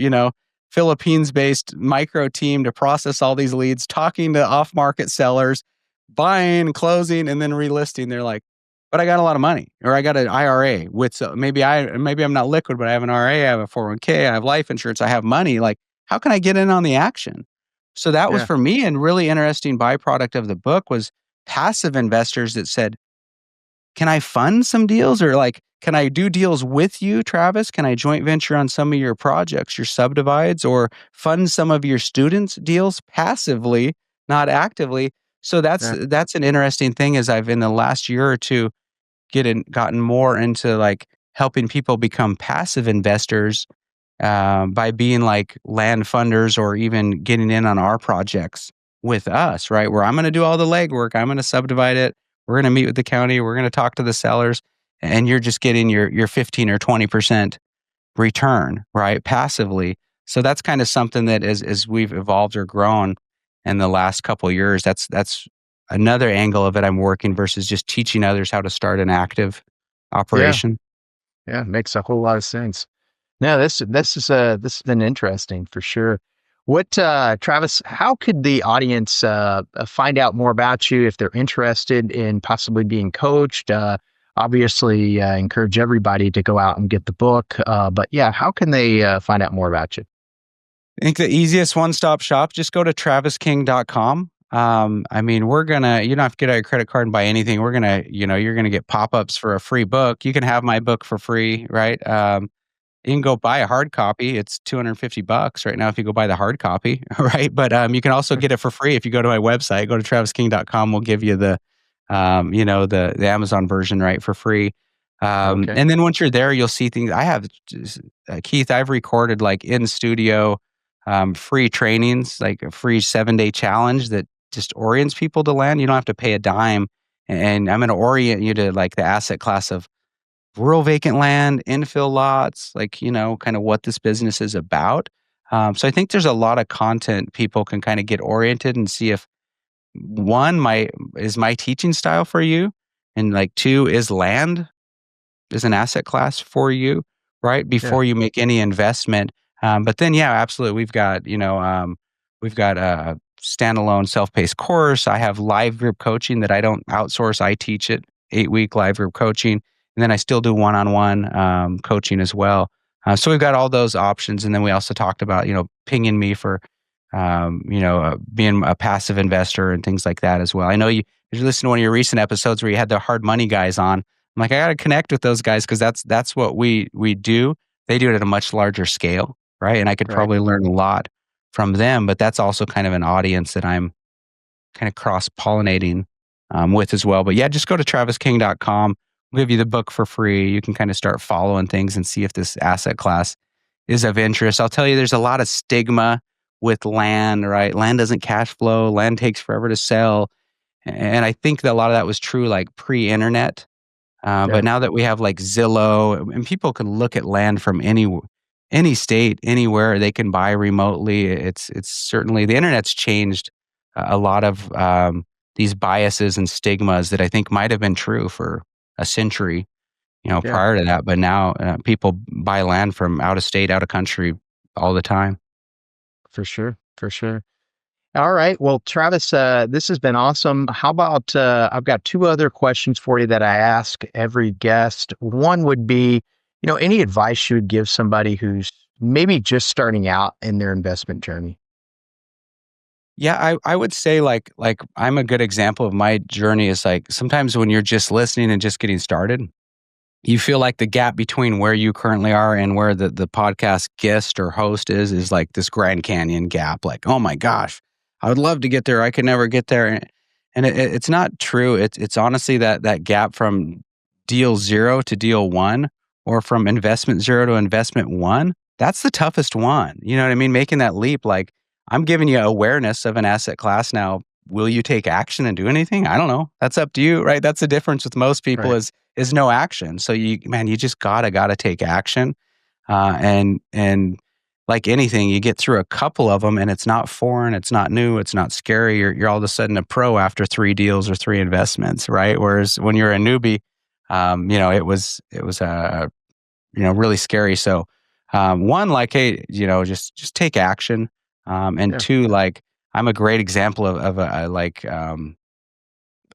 Speaker 3: Philippines-based micro team to process all these leads, talking to off-market sellers, buying, closing, and then relisting. They're like, but I got a lot of money, or I got an IRA with maybe I'm not liquid, but I have an IRA, I have a 401k, I have life insurance, I have money. Like, how can I get in on the action? So that was
Speaker 2: Yeah.
Speaker 3: for me, and really interesting byproduct of the book was passive investors that said, can I fund some deals, or like, can I do deals with you, Travis? Can I joint venture on some of your projects, your subdivides, or fund some of your students' deals passively, not actively? So
Speaker 2: Yeah.
Speaker 3: that's an interesting thing as I've in the last year or two gotten more into like helping people become passive investors by being like land funders or even getting in on our projects with us, right? Where I'm going to do all the legwork, I'm going to subdivide it, we're going to meet with the county, we're going to talk to the sellers, and you're just getting your 15 or 20% return, right? Passively. So that's kind of something that as we've evolved or grown in the last couple of years, that's another angle of it I'm working versus just teaching others how to start an active
Speaker 2: Yeah.
Speaker 3: operation.
Speaker 2: Yeah. Makes a whole lot of sense. No, this has been interesting for sure. What Travis, how could the audience find out more about you if they're interested in possibly being coached? Obviously, encourage everybody to go out and get the book. But yeah, how can they find out more about you?
Speaker 3: I think the easiest one-stop shop, just go to travisking.com. I mean, you don't have to get out your credit card and buy anything. You're gonna get pop-ups for a free book. You can have my book for free, right? You can go buy a hard copy. It's $250 right now if you go buy the hard copy, right? But you can also get it for free if you go to my website. Go to travisking.com. We'll give you the Amazon version, right, for free.
Speaker 2: Okay.
Speaker 3: And then once you're there, you'll see things. Keith, I've recorded like in studio free trainings, like a free 7-day challenge that just orients people to land. You don't have to pay a dime. And I'm going to orient you to like the asset class of rural vacant land, infill lots, like, kind of what this business is about. So I think there's a lot of content people can kind of get oriented and see if one, my teaching style for you, and like two, is land is an asset class for you, right?
Speaker 2: Yeah.
Speaker 3: Before you make any investment. But then, yeah, absolutely. We've got a standalone self-paced course. I have live group coaching that I don't outsource. I teach it, 8-week live group coaching. And then I still do one-on-one coaching as well. So we've got all those options. And then we also talked about, pinging me for, being a passive investor and things like that as well. I know you listened to one of your recent episodes where you had the hard money guys on. I'm like, I got to connect with those guys because that's what we do. They do it at a much larger scale, right? And I could
Speaker 2: Right.
Speaker 3: probably learn a lot from them. But that's also kind of an audience that I'm kind of cross pollinating with as well. But yeah, just go to travisking.com. We'll give you the book for free. You can kind of start following things and see if this asset class is of interest. I'll tell you, there's a lot of stigma with land, right? Land doesn't cash flow. Land takes forever to sell. And I think that a lot of that was true like pre-internet.
Speaker 2: Yeah.
Speaker 3: But now that we have like Zillow and people can look at land from any state, anywhere they can buy remotely. It's certainly the internet's changed a lot of these biases and stigmas that I think might have been true for a century,
Speaker 2: Yeah.
Speaker 3: prior to that. But now people buy land from out of state, out of country all the time.
Speaker 2: For sure. For sure. All right. Well, Travis, this has been awesome. How about I've got two other questions for you that I ask every guest. One would be, any advice you would give somebody who's maybe just starting out in their investment journey?
Speaker 3: Yeah, I would say like I'm a good example of my journey is like sometimes when you're just listening and just getting started, you feel like the gap between where you currently are and where the podcast guest or host is like this Grand Canyon gap. Like, oh my gosh, I would love to get there. I could never get there. And it's not true. It's honestly that gap from deal 0 to deal 1, or from investment 0 to investment 1. That's the toughest one. You know what I mean? Making that leap. Like, I'm giving you awareness of an asset class now. Will you take action and do anything? I don't know. That's up to you, right? That's the difference with most people,
Speaker 2: Right.
Speaker 3: is no action. So you just gotta take action. And like anything, you get through a couple of them, and it's not foreign, it's not new, it's not scary. You're all of a sudden a pro after 3 deals or 3 investments, right? Whereas when you're a newbie, it was really scary. So, one, like, hey, just take action. And
Speaker 2: Yeah.
Speaker 3: two, like, I'm a great example of a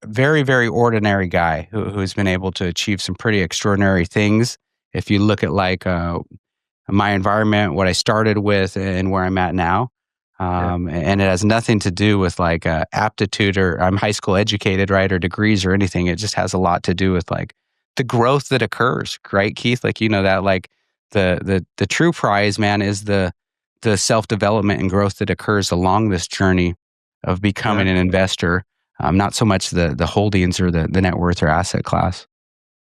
Speaker 3: very, very ordinary guy who's been able to achieve some pretty extraordinary things. If you look at my environment, what I started with, and where I'm at now.
Speaker 2: Yeah.
Speaker 3: And it has nothing to do with aptitude, or I'm high school educated, right? Or degrees or anything. It just has a lot to do with the growth that occurs, right, Keith? Like, that, like, the true prize, man, is the self-development and growth that occurs along this journey of becoming
Speaker 2: Yeah.
Speaker 3: an investor. Not so much the holdings or the net worth or asset class.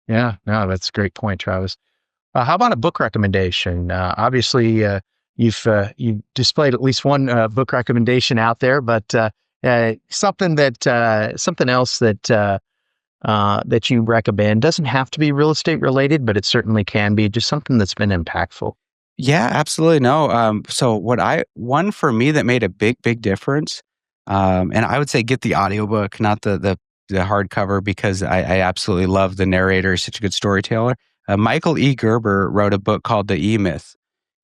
Speaker 2: Yeah. No, that's a great point, Travis. How about a book recommendation? Obviously, you've displayed at least one book recommendation out there, but something else that you recommend doesn't have to be real estate related, but it certainly can be. Just something that's been impactful.
Speaker 3: Yeah, absolutely. No. So one for me that made a big difference, and I would say get the audiobook, not the hardcover, because I absolutely love the narrator. He's such a good storyteller. Michael E. Gerber wrote a book called The E-Myth.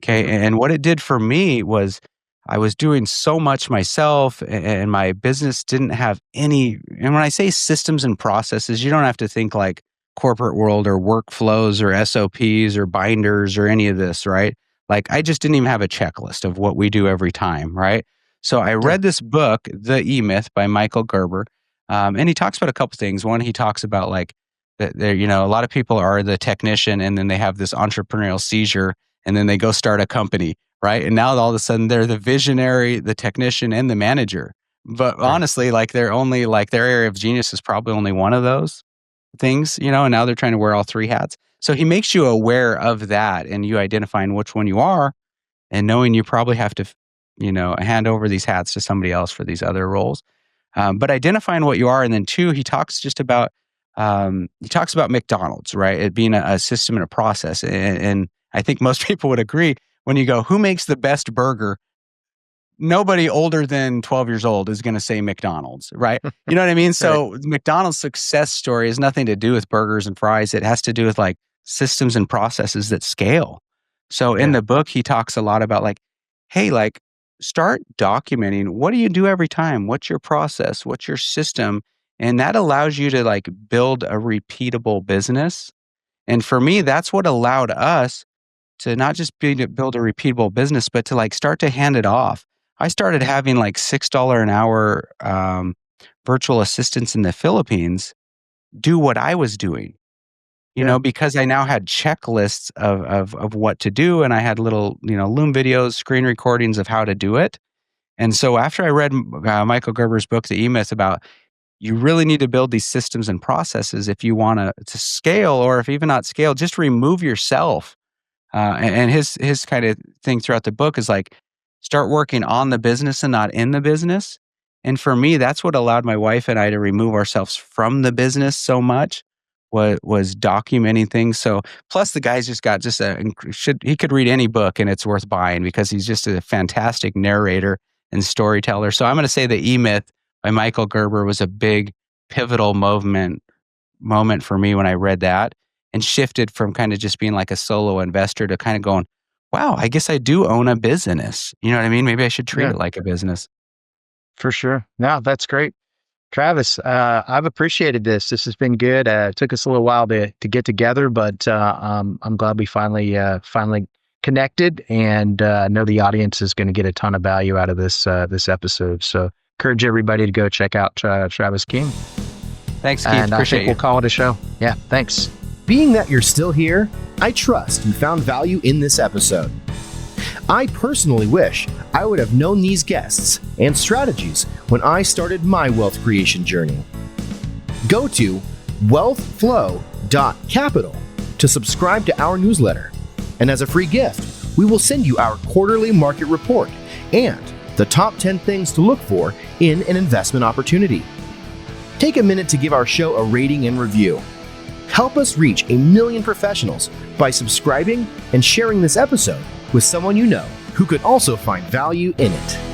Speaker 3: Okay.
Speaker 2: Mhm.
Speaker 3: And what it did for me was, I was doing so much myself, and my business didn't have any. And when I say systems and processes, you don't have to think like corporate world or workflows or SOPs or binders or any of this, right? Like, I just didn't even have a checklist of what we do every time, right? So I
Speaker 2: Yeah.
Speaker 3: read this book, The E-Myth by Michael Gerber, and he talks about a couple things. One, he talks about that there, a lot of people are the technician, and then they have this entrepreneurial seizure, and then they go start a company, right? And now all of a sudden they're the visionary, the technician, and the manager. But
Speaker 2: Right.
Speaker 3: honestly, like, they're only like, their area of genius is probably only one of those things, and now they're trying to wear all 3 hats. So he makes you aware of that, and you identifying which one you are, and knowing you probably have to, hand over these hats to somebody else for these other roles. But identifying what you are, and then 2, he talks about McDonald's, right? It being a system and a process, and I think most people would agree, when you go, who makes the best burger? Nobody older than 12 years old is going to say McDonald's, right? You know what I mean?
Speaker 2: Right.
Speaker 3: So McDonald's success story has nothing to do with burgers and fries. It has to do with systems and processes that scale. So in
Speaker 2: Yeah.
Speaker 3: the book, he talks a lot about hey, start documenting, what do you do every time? What's your process? What's your system? And that allows you to build a repeatable business. And for me, that's what allowed us to not just to build a repeatable business, but to start to hand it off. I started having $6 an hour virtual assistants in the Philippines do what I was doing,
Speaker 2: Yeah.
Speaker 3: because I now had checklists of what to do, and I had little Loom videos, screen recordings of how to do it. And so after I read Michael Gerber's book, The E-Myth, about you really need to build these systems and processes if you want to scale, or if even not scale, just remove yourself. And his kind of thing throughout the book is start working on the business and not in the business. And for me, that's what allowed my wife and I to remove ourselves from the business so much, was documenting things. So plus the guy's just got he could read any book and it's worth buying, because he's just a fantastic narrator and storyteller. So I'm going to say The E-Myth by Michael Gerber was a big pivotal moment for me when I read that, and shifted from kind of just being like a solo investor to kind of going, wow, I guess I do own a business. You know what I mean? Maybe I should treat
Speaker 2: Yeah.
Speaker 3: it like a business.
Speaker 2: For sure. No, that's great. Travis, I've appreciated this. This has been good. It took us a little while to get together, but I'm glad we finally connected, and know the audience is going to get a ton of value out of this episode. So encourage everybody to go check out Travis King.
Speaker 3: Thanks, Keith.
Speaker 2: And I
Speaker 3: Appreciate
Speaker 2: think
Speaker 3: you.
Speaker 2: we'll call it a show. Yeah, thanks.
Speaker 1: Being that you're still here, I trust you found value in this episode. I personally wish I would have known these guests and strategies when I started my wealth creation journey. Go to wealthflow.capital to subscribe to our newsletter. And as a free gift, we will send you our quarterly market report and the top 10 things to look for in an investment opportunity. Take a minute to give our show a rating and review. Help us reach 1 million professionals by subscribing and sharing this episode with someone you know who could also find value in it.